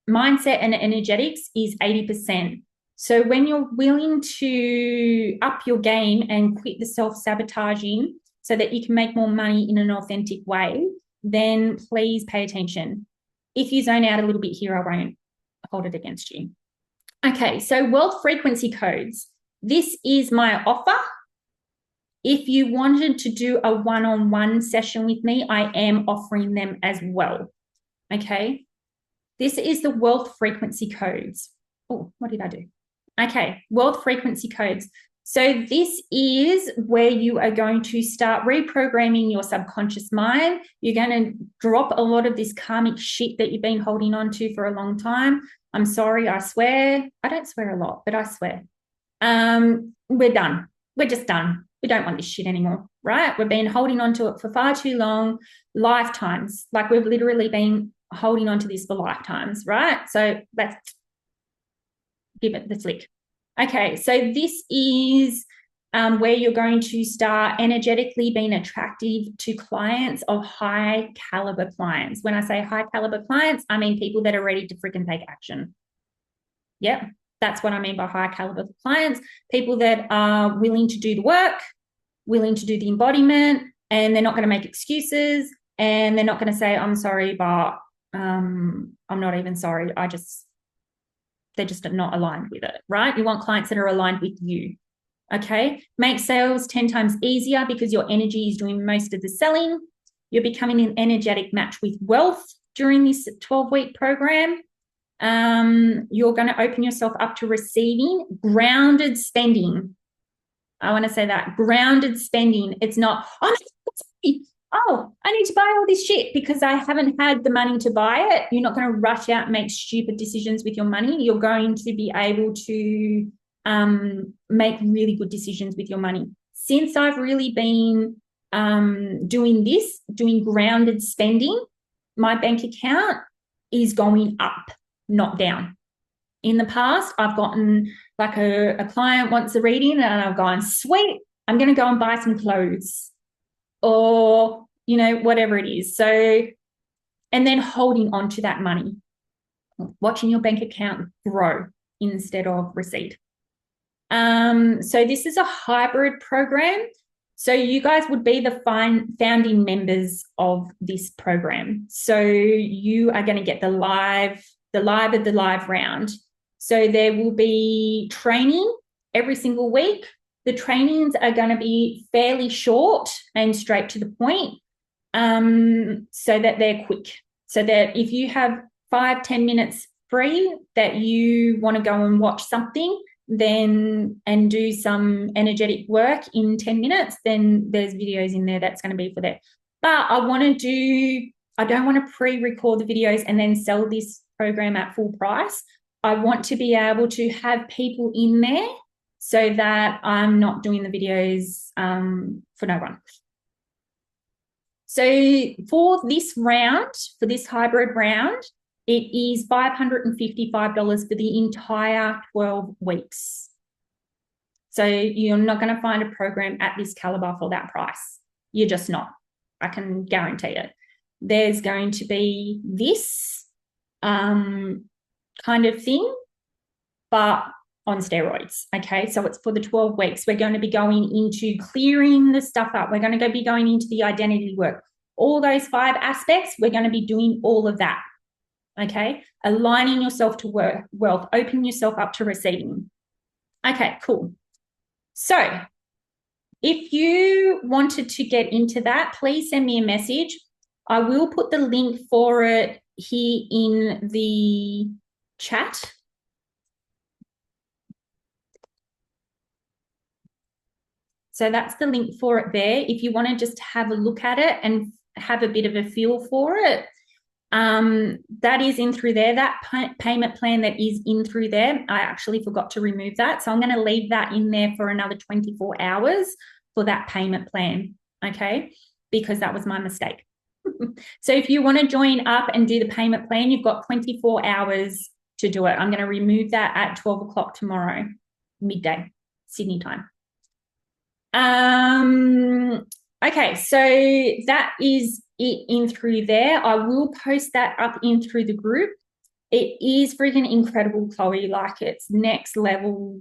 Mindset and energetics is 80%. So when you're willing to up your game and quit the self-sabotaging so that you can make more money in an authentic way, then please pay attention. If you zone out a little bit here, I won't hold it against you. Okay, so wealth frequency codes. This is my offer. If you wanted to do a one-on-one session with me, I am offering them as well. Okay, this is the wealth frequency codes. Oh, what did I do? Okay, wealth frequency codes. So this is where you are going to start reprogramming your subconscious mind. You're going to drop a lot of this karmic shit that you've been holding on to for a long time. I'm sorry, I swear. I don't swear a lot, but I swear. We're done. We're just done. We don't want this shit anymore, right? We've been holding on to it for far too long, lifetimes. Like we've literally been holding on to this for lifetimes, right? So let's give it the flick. Okay, so this is where you're going to start energetically being attractive to clients of high caliber clients. When I say high caliber clients, I mean people that are ready to freaking take action. Yep, that's what I mean by high caliber clients. People that are willing to do the work, willing to do the embodiment, and they're not going to make excuses, and they're not going to say, I'm sorry, but I'm not even sorry. They're just not aligned with it, right? You want clients that are aligned with you. Okay. Make sales 10 times easier because your energy is doing most of the selling. You're becoming an energetic match with wealth during this 12-week program. You're going to open yourself up to receiving grounded spending. I want to say that grounded spending. It's not, I need to buy all this shit because I haven't had the money to buy it. You're not going to rush out and make stupid decisions with your money. You're going to be able to make really good decisions with your money. Since I've really been doing grounded spending, my bank account is going up, not down. In the past, I've gotten like a client wants a reading and I've gone, sweet, I'm going to go and buy some clothes. or, you know, whatever it is. So, and then holding on to that money, watching your bank account grow instead of recede. So this is a hybrid program. So you guys would be the founding members of this program. So you are going to get the live round. So there will be training every single week. The trainings are going to be fairly short and straight to the point, so that they're quick. So that if you have 5-10 minutes free that you want to go and watch something, then and do some energetic work in 10 minutes, then there's videos in there that's going to be for that. But I don't want to pre-record the videos and then sell this program at full price. I want to be able to have people in there so that I'm not doing the videos for no one. So for this round, for this hybrid round, it is $555 for the entire 12 weeks. So you're not going to find a program at this caliber for that price. You're just not. I can guarantee it. There's going to be this kind of thing, but on steroids, okay? So it's for the 12 weeks. We're going to be going into clearing the stuff up. We're going to be going into the identity work. All those 5 aspects, we're going to be doing all of that, okay? Aligning yourself to wealth, opening yourself up to receiving. Okay, cool. So if you wanted to get into that, please send me a message. I will put the link for it here in the chat. So that's the link for it there. If you want to just have a look at it and have a bit of a feel for it, that is in through there. That payment plan that is in through there, I actually forgot to remove that. So I'm going to leave that in there for another 24 hours for that payment plan, okay? Because that was my mistake. So if you want to join up and do the payment plan, you've got 24 hours to do it. I'm going to remove that at 12 o'clock tomorrow, midday, Sydney time. Okay, so that is it in through there. I will post that up in through the group. It is freaking incredible, Chloe. Like, it's next level.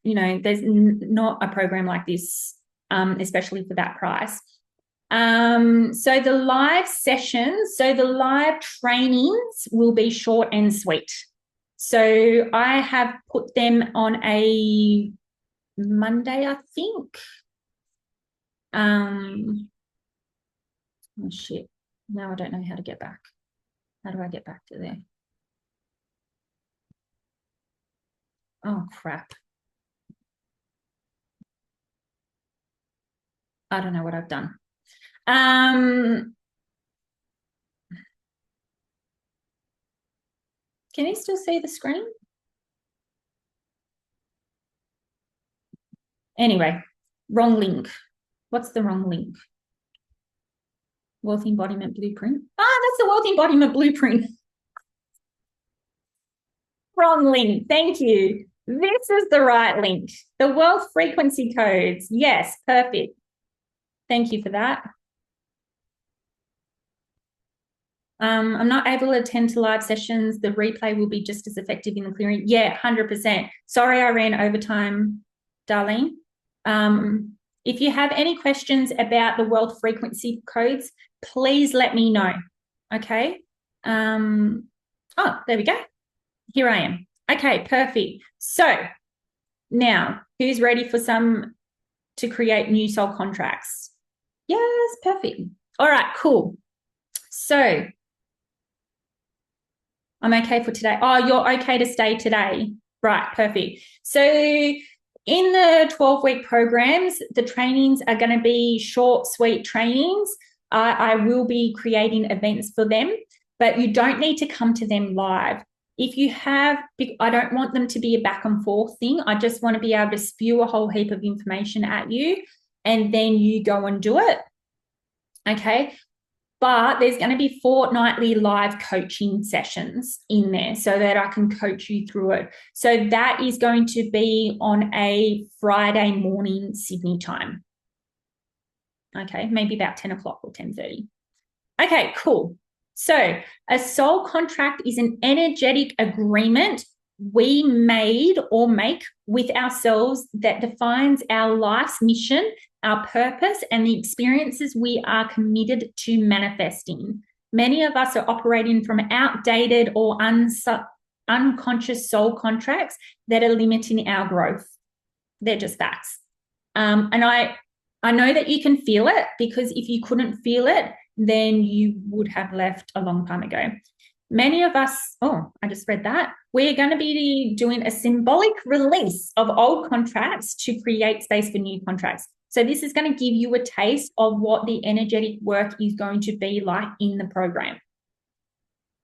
You know, there's not a program like this, especially for that price. So the live sessions, so the live trainings will be short and sweet. So I have put them on a Monday, I think. Oh shit. Now I don't know how to get back. How do I get back to there? Oh crap. I don't know what I've done. Can you still see the screen? Anyway, wrong link. What's the wrong link? Wealth Embodiment Blueprint. That's the Wealth Embodiment Blueprint. Wrong link. Thank you. This is the right link. The wealth frequency codes. Yes, perfect. Thank you for that. I'm not able to attend to live sessions. The replay will be just as effective in the clearing. Yeah, 100%. Sorry I ran overtime, Darlene. If you have any questions about the wealth frequency codes, please let me know. Okay. Oh, there we go. Here I am. Okay, perfect. So now, who's ready for to create new soul contracts? Yes, perfect. All right, cool. So I'm okay for today. Oh, you're okay to stay today. Right, perfect. So in the 12-week programs, the trainings are going to be short, sweet trainings. I will be creating events for them, but you don't need to come to them live. If you have, I don't want them to be a back and forth thing. I just want to be able to spew a whole heap of information at you and then you go and do it. Okay. But there's going to be fortnightly live coaching sessions in there so that I can coach you through it. So that is going to be on a Friday morning Sydney time. Okay, maybe about 10 o'clock or 10:30. Okay, cool. So a soul contract is an energetic agreement we made or make with ourselves that defines our life's mission, our purpose, and the experiences we are committed to manifesting. Many of us are operating from outdated or unconscious soul contracts that are limiting our growth. They're just facts. And I know that you can feel it, because if you couldn't feel it, then you would have left a long time ago. Many of us, oh, I just read that. We're going to be doing a symbolic release of old contracts to create space for new contracts. So this is going to give you a taste of what the energetic work is going to be like in the program.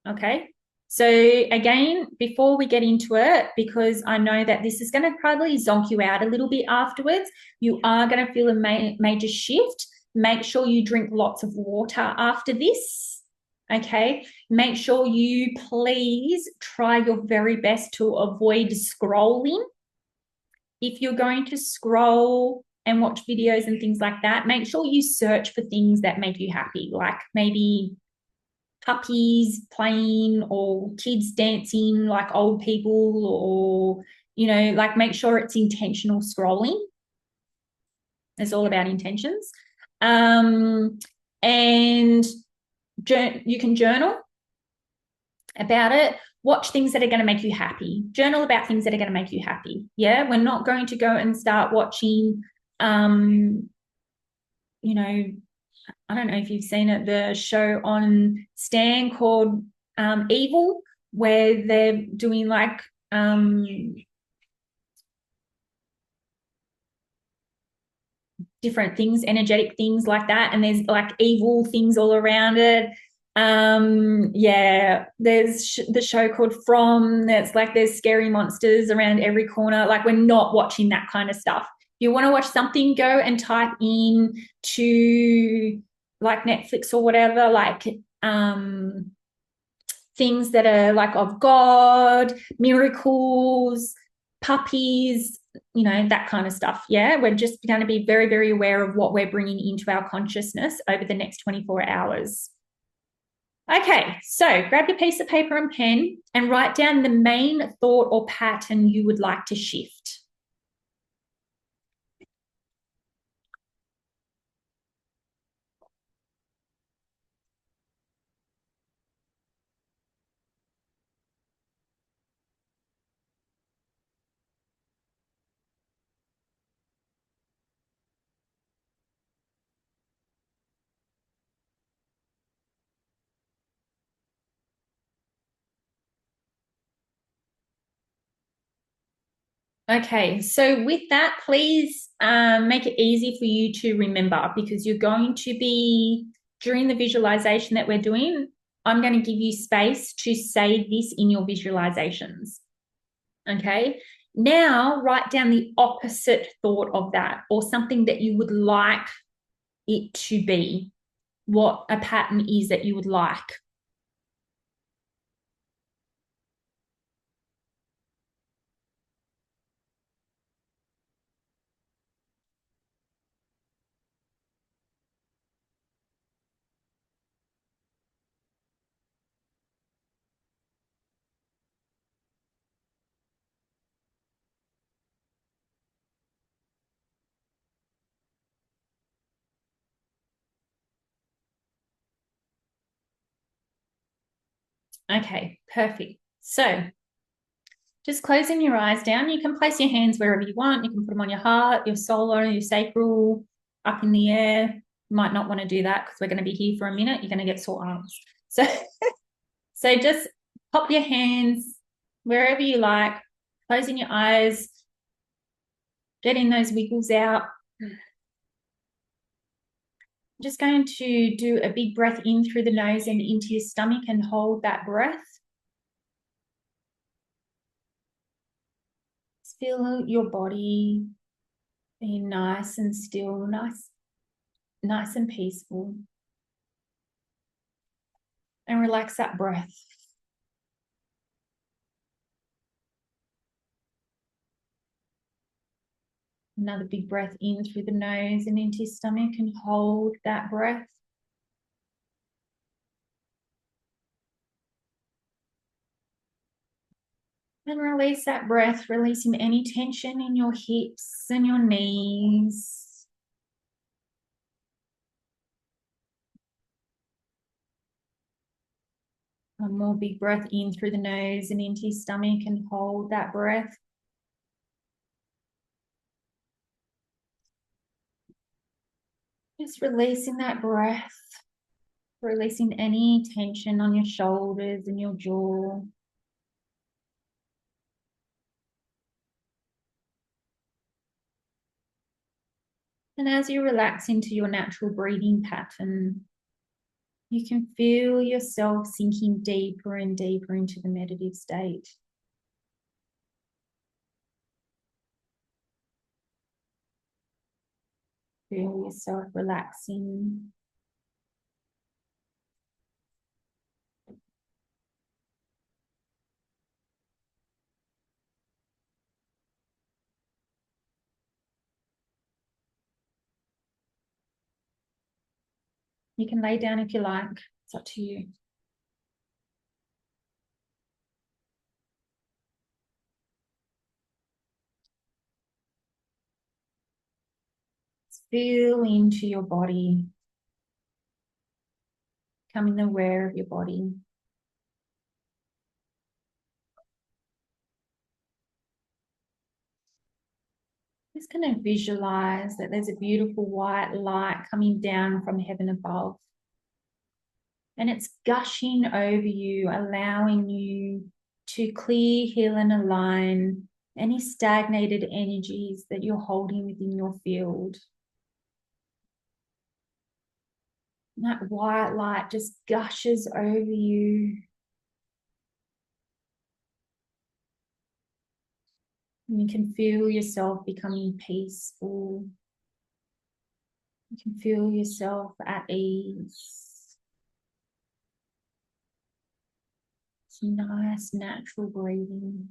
Okay. So again, before we get into it, because I know that this is going to probably zonk you out a little bit afterwards, you are going to feel a major shift. Make sure you drink lots of water after this. Okay. Make sure you please try your very best to avoid scrolling. If you're going to scroll and watch videos and things like that, make sure you search for things that make you happy, like maybe puppies playing or kids dancing like old people, or, you know, like make sure it's intentional scrolling. It's all about intentions. And you can journal about it. Watch things that are going to make you happy. Journal about things that are going to make you happy. Yeah, we're not going to go and start watching, you know, I don't know if you've seen it, the show on Stan called Evil, where they're doing like different things, energetic things like that, and there's like evil things all around it. Yeah, there's the show called From, that's like there's scary monsters around every corner. Like, we're not watching that kind of stuff. If you want to watch something, go and type in to like Netflix or whatever, like things that are like of God, miracles, puppies, you know, that kind of stuff. Yeah, we're just going to be very, very aware of what we're bringing into our consciousness over the next 24 hours. Okay, so grab your piece of paper and pen and write down the main thought or pattern you would like to shift. Okay, so with that, please make it easy for you to remember, because you're going to be, during the visualization that we're doing, I'm going to give you space to say this in your visualizations. Okay, now write down the opposite thought of that, or something that you would like it to be, what a pattern is that you would like. Okay, perfect. So just closing your eyes down. You can place your hands wherever you want. You can put them on your heart, your solar, your sacral, up in the air. You might not want to do that because we're going to be here for a minute. You're going to get sore arms. So, so just pop your hands wherever you like, closing your eyes, getting those wiggles out. Just going to do a big breath in through the nose and into your stomach, and hold that breath. Just feel your body being nice and still, nice and peaceful. And relax that breath. Another big breath in through the nose and into your stomach, and hold that breath. And release that breath, releasing any tension in your hips and your knees. One more big breath in through the nose and into your stomach, and hold that breath. Just releasing that breath, releasing any tension on your shoulders and your jaw. And as you relax into your natural breathing pattern, you can feel yourself sinking deeper and deeper into the meditative state. Feel yourself relaxing. You can lay down if you like. It's up to you. Feel into your body, becoming aware of your body. Just going to visualize that there's a beautiful white light coming down from heaven above. And it's gushing over you, allowing you to clear, heal, and align any stagnated energies that you're holding within your field. And that white light just gushes over you. And you can feel yourself becoming peaceful. You can feel yourself at ease. It's nice, natural breathing.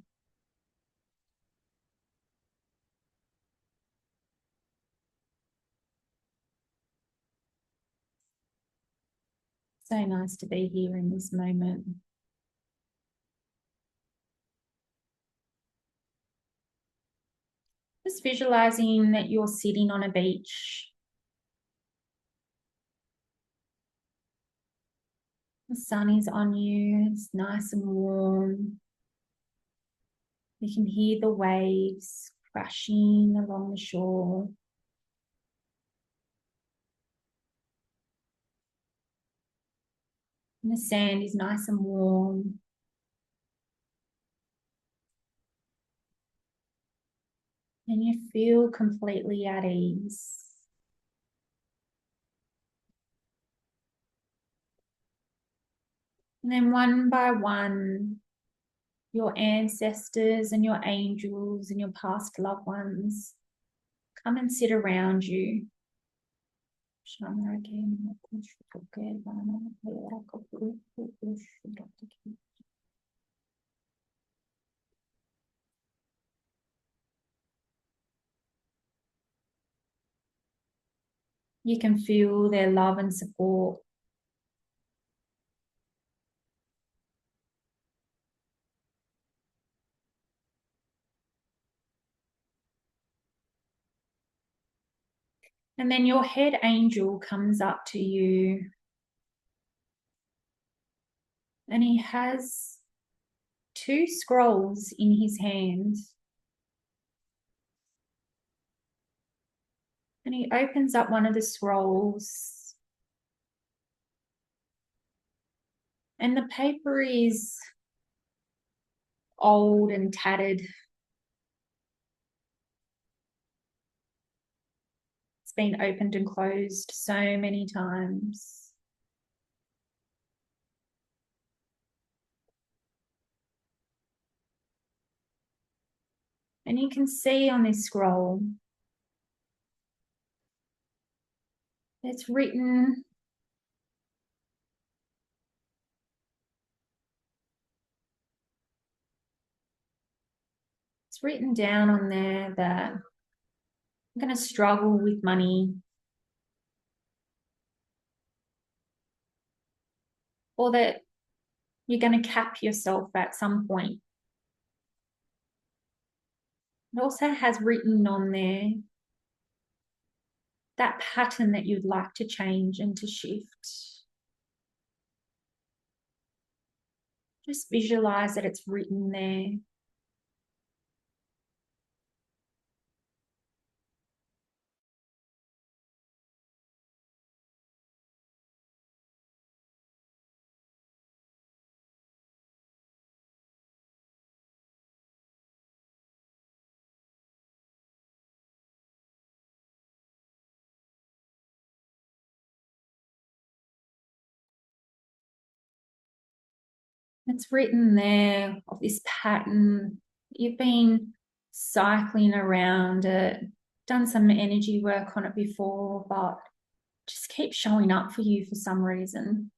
So nice to be here in this moment. Just visualizing that you're sitting on a beach. The sun is on you, it's nice and warm. You can hear the waves crashing along the shore. And the sand is nice and warm. And you feel completely at ease. And then one by one, your ancestors and your angels and your past loved ones come and sit around you. You can feel their love and support. And then your head angel comes up to you, and he has two scrolls in his hands. And he opens up one of the scrolls, and the paper is old and tattered. It's been opened and closed so many times. And you can see on this scroll, it's written down on there that I'm going to struggle with money, or that you're going to cap yourself at some point. It also has written on there that pattern that you'd like to change and to shift. Just visualize that it's written there. It's written there of this pattern. You've been cycling around it, done some energy work on it before, but just keeps showing up for you for some reason.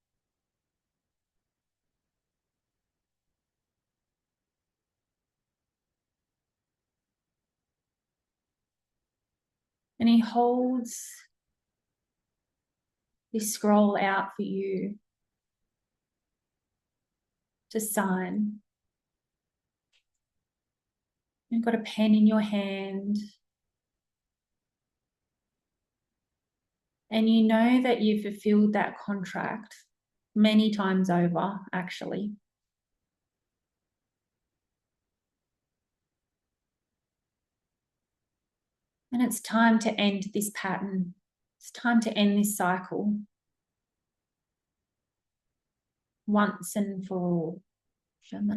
And he holds this scroll out for you to sign. You've got a pen in your hand. And you know that you've fulfilled that contract many times over, actually. And it's time to end this pattern. It's time to end this cycle once and for all. Just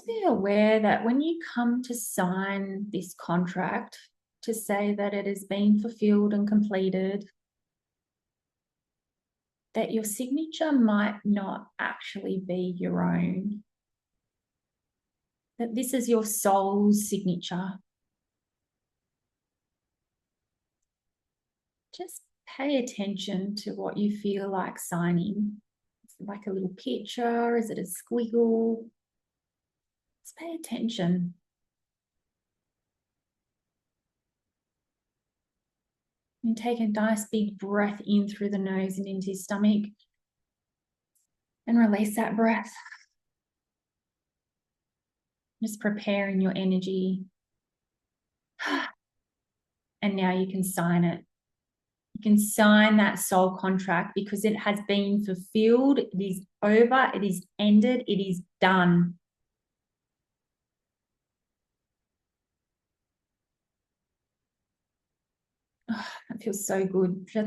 be aware that when you come to sign this contract to say that it has been fulfilled and completed, that your signature might not actually be your own. That this is your soul's signature. Just pay attention to what you feel like signing. Is it like a little picture? Is it a squiggle? Just pay attention. And take a nice big breath in through the nose and into your stomach. And release that breath. Just preparing your energy. And now you can sign it. You can sign that soul contract because it has been fulfilled. It is over. It is ended. It is done. Oh, that feels so good. You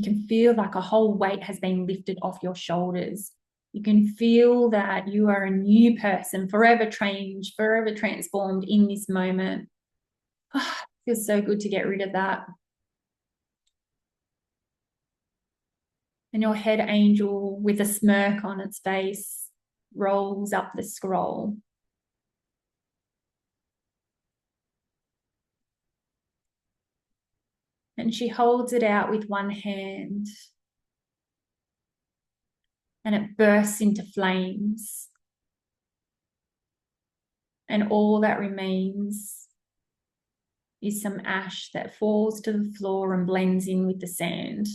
can feel like a whole weight has been lifted off your shoulders. You can feel that you are a new person, forever changed, forever transformed in this moment. Oh, it feels so good to get rid of that. And your head angel, with a smirk on its face, rolls up the scroll. And she holds it out with one hand. And it bursts into flames. And all that remains is some ash that falls to the floor and blends in with the sand.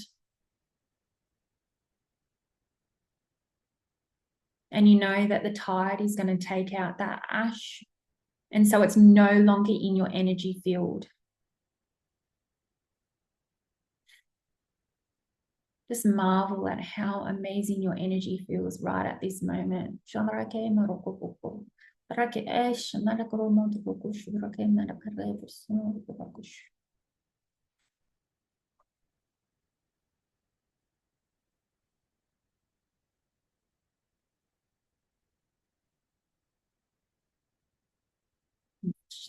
And you know that the tide is going to take out that ash. And so it's no longer in your energy field. Just marvel at how amazing your energy feels right at this moment. Just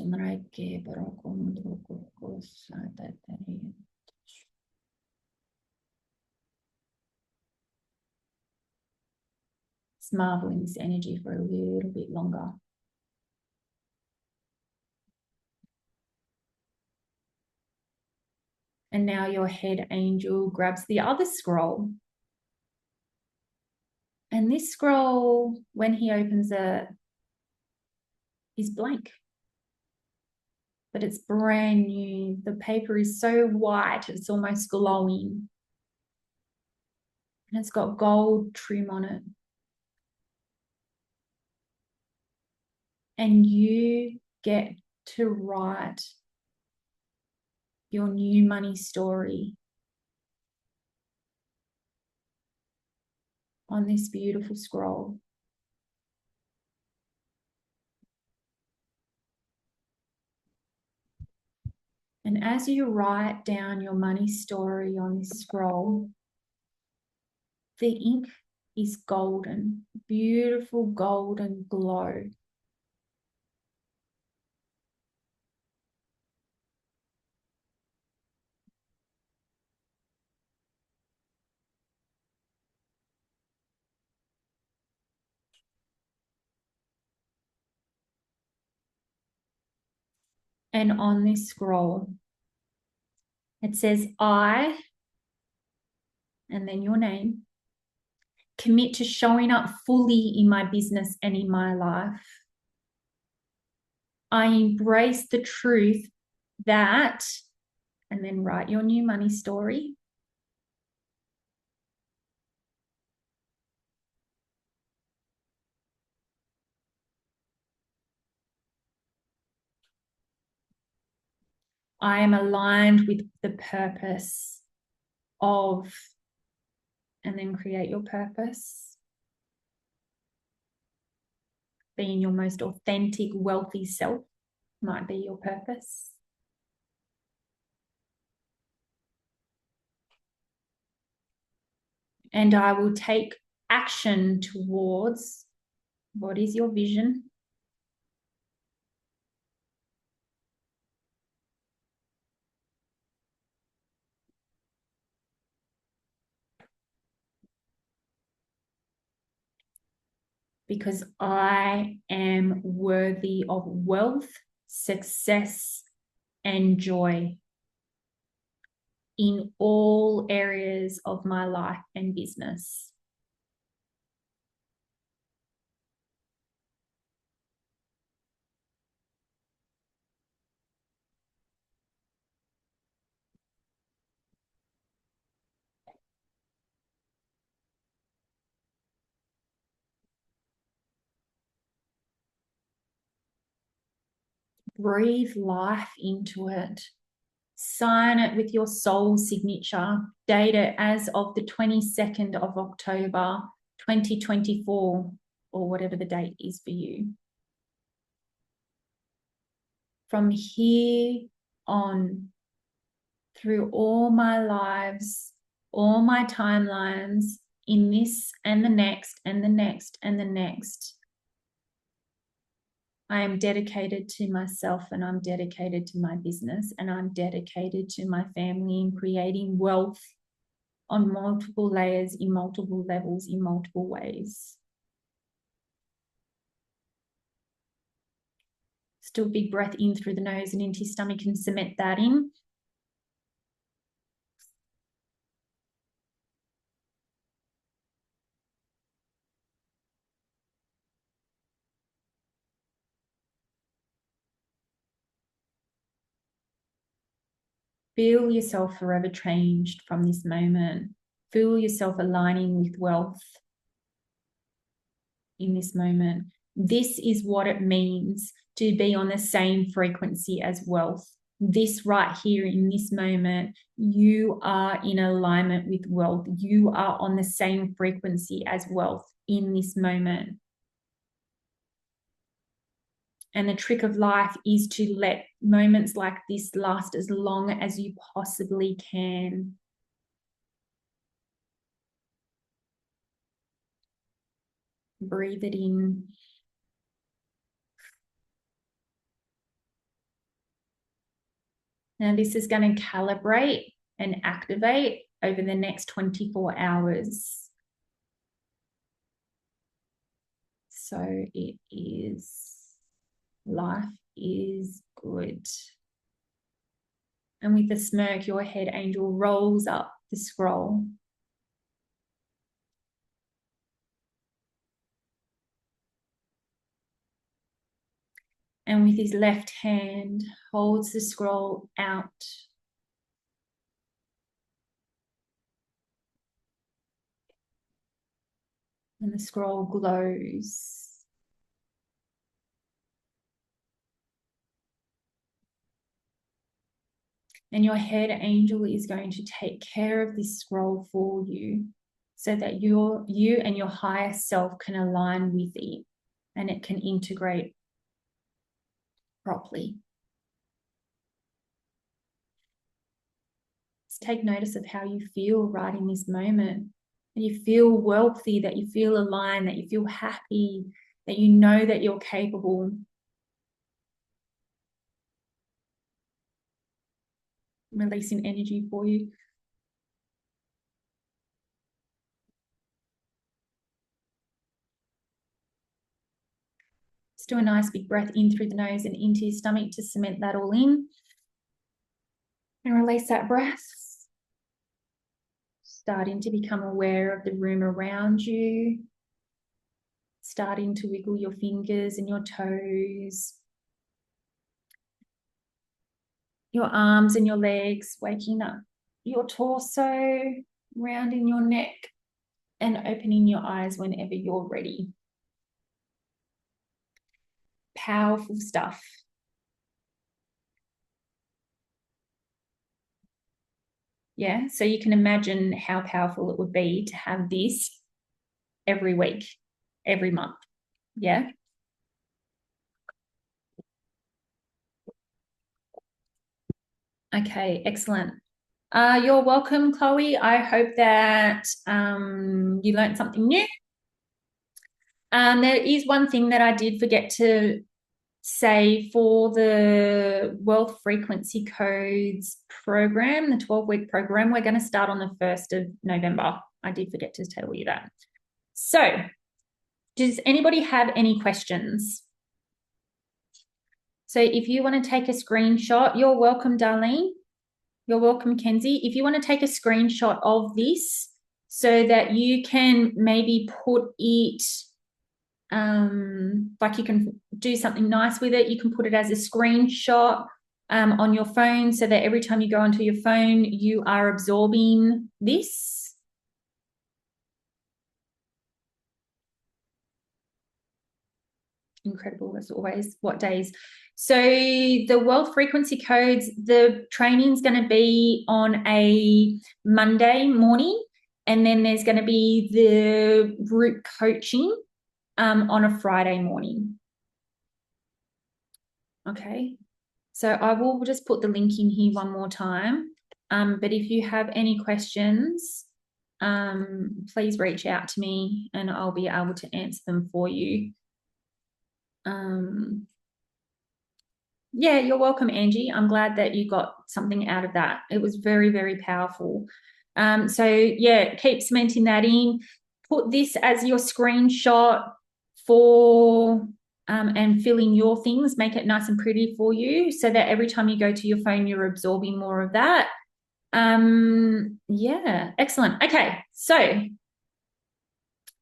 marveling this energy for a little bit longer. And now your head angel grabs the other scroll. And this scroll, when he opens it, is blank. But it's brand new. The paper is so white, it's almost glowing. And it's got gold trim on it. And you get to write your new money story on this beautiful scroll. And as you write down your money story on this scroll, the ink is golden, beautiful golden glow. And on this scroll, it says, I, and then your name, commit to showing up fully in my business and in my life. I embrace the truth that, and then write your new money story. I am aligned with the purpose of, and then create your purpose. Being your most authentic, wealthy self might be your purpose. And I will take action towards what is your vision. Because I am worthy of wealth, success, and joy in all areas of my life and business. Breathe life into it. Sign it with your soul signature. Date it as of the 22nd of October, 2024, or whatever the date is for you. From here on, through all my lives, all my timelines, in this and the next and the next and the next, I am dedicated to myself, and I'm dedicated to my business, and I'm dedicated to my family in creating wealth on multiple layers, in multiple levels, in multiple ways. Still big breath in through the nose and into your stomach, and cement that in. Feel yourself forever changed from this moment. Feel yourself aligning with wealth in this moment. This is what it means to be on the same frequency as wealth. This right here in this moment, you are in alignment with wealth. You are on the same frequency as wealth in this moment. And the trick of life is to let moments like this last as long as you possibly can. Breathe it in. Now this is going to calibrate and activate over the next 24 hours. So it is, life is good. And with the smirk, your head angel rolls up the scroll. And with his left hand, holds the scroll out. And the scroll glows. And your head angel is going to take care of this scroll for you so that you and your higher self can align with it and it can integrate properly. Just take notice of how you feel right in this moment. That you feel wealthy, that you feel aligned, that you feel happy, that you know that you're capable. Releasing energy for you. Just do a nice big breath in through the nose and into your stomach to cement that all in. And release that breath. Starting to become aware of the room around you. Starting to wiggle your fingers and your toes. Your arms and your legs, waking up your torso, rounding your neck, and opening your eyes whenever you're ready. Powerful stuff. Yeah, so you can imagine how powerful it would be to have this every week, every month. Yeah. Okay, excellent. You're welcome, Chloe. I hope that you learned something new. There is one thing that I did forget to say for the Wealth Frequency Codes program, the 12-week program. We're going to start on the 1st of November. I did forget to tell you that. So, does anybody have any questions? So if you want to take a screenshot, you're welcome, Darlene. You're welcome, Kenzie. If you want to take a screenshot of this so that you can maybe put it, like you can do something nice with it, you can put it as a screenshot on your phone so that every time you go onto your phone, you are absorbing this. Incredible as always. What days? So the Wealth Frequency Codes, the training's going to be on a Monday morning, and then there's going to be the group coaching on a Friday morning. Okay, so I will just put the link in here one more time. But if you have any questions, please reach out to me and I'll be able to answer them for you. Yeah, you're welcome, Angie. I'm glad that you got something out of that. It was very, very powerful. So yeah, keep cementing that in. Put this as your screenshot for and fill in your things. Make it nice and pretty for you so that every time you go to your phone, you're absorbing more of that. Yeah, excellent. Okay, so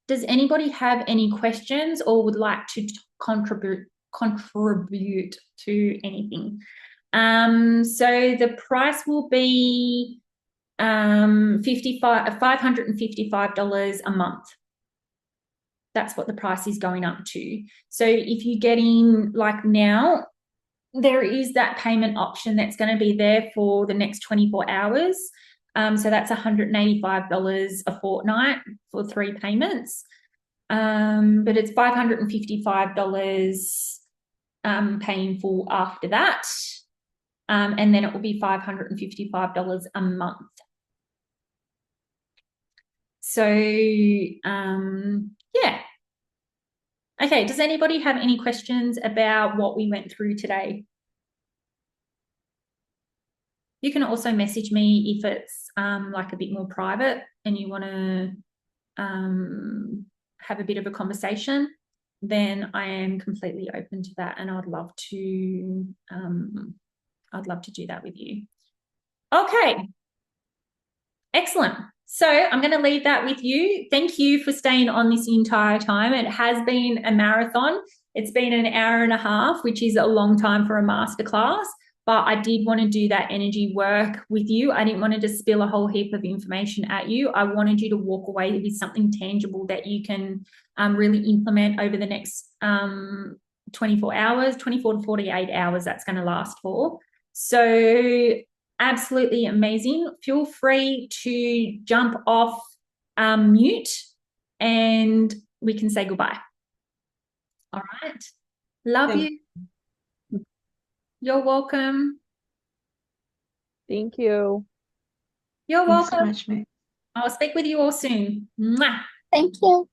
does anybody have any questions or would like to contribute to anything? So the price will be $555 a month. That's what the price is going up to. So if you get in like now, there is that payment option that's going to be there for the next 24 hours. So that's $185 a fortnight for 3 payments. But it's $555 paying full after that. And then it will be $555 a month. So, yeah. Okay, does anybody have any questions about what we went through today? You can also message me if it's like a bit more private and you want to have a bit of a conversation, then I am completely open to that, and I'd love to do that with you. Okay, excellent. So I'm going to leave that with you. Thank you for staying on this entire time. It has been a marathon. It's been an hour and a half, which is a long time for a masterclass. But I did want to do that energy work with you. I didn't want to just spill a whole heap of information at you. I wanted you to walk away with something tangible that you can really implement over the next 24 hours, 24 to 48 hours that's going to last for. So absolutely amazing. Feel free to jump off mute and we can say goodbye. All right. Love you. You're welcome. Thank you. You're Thanks so welcome. much, mate. I'll speak with you all soon. Mwah. Thank you.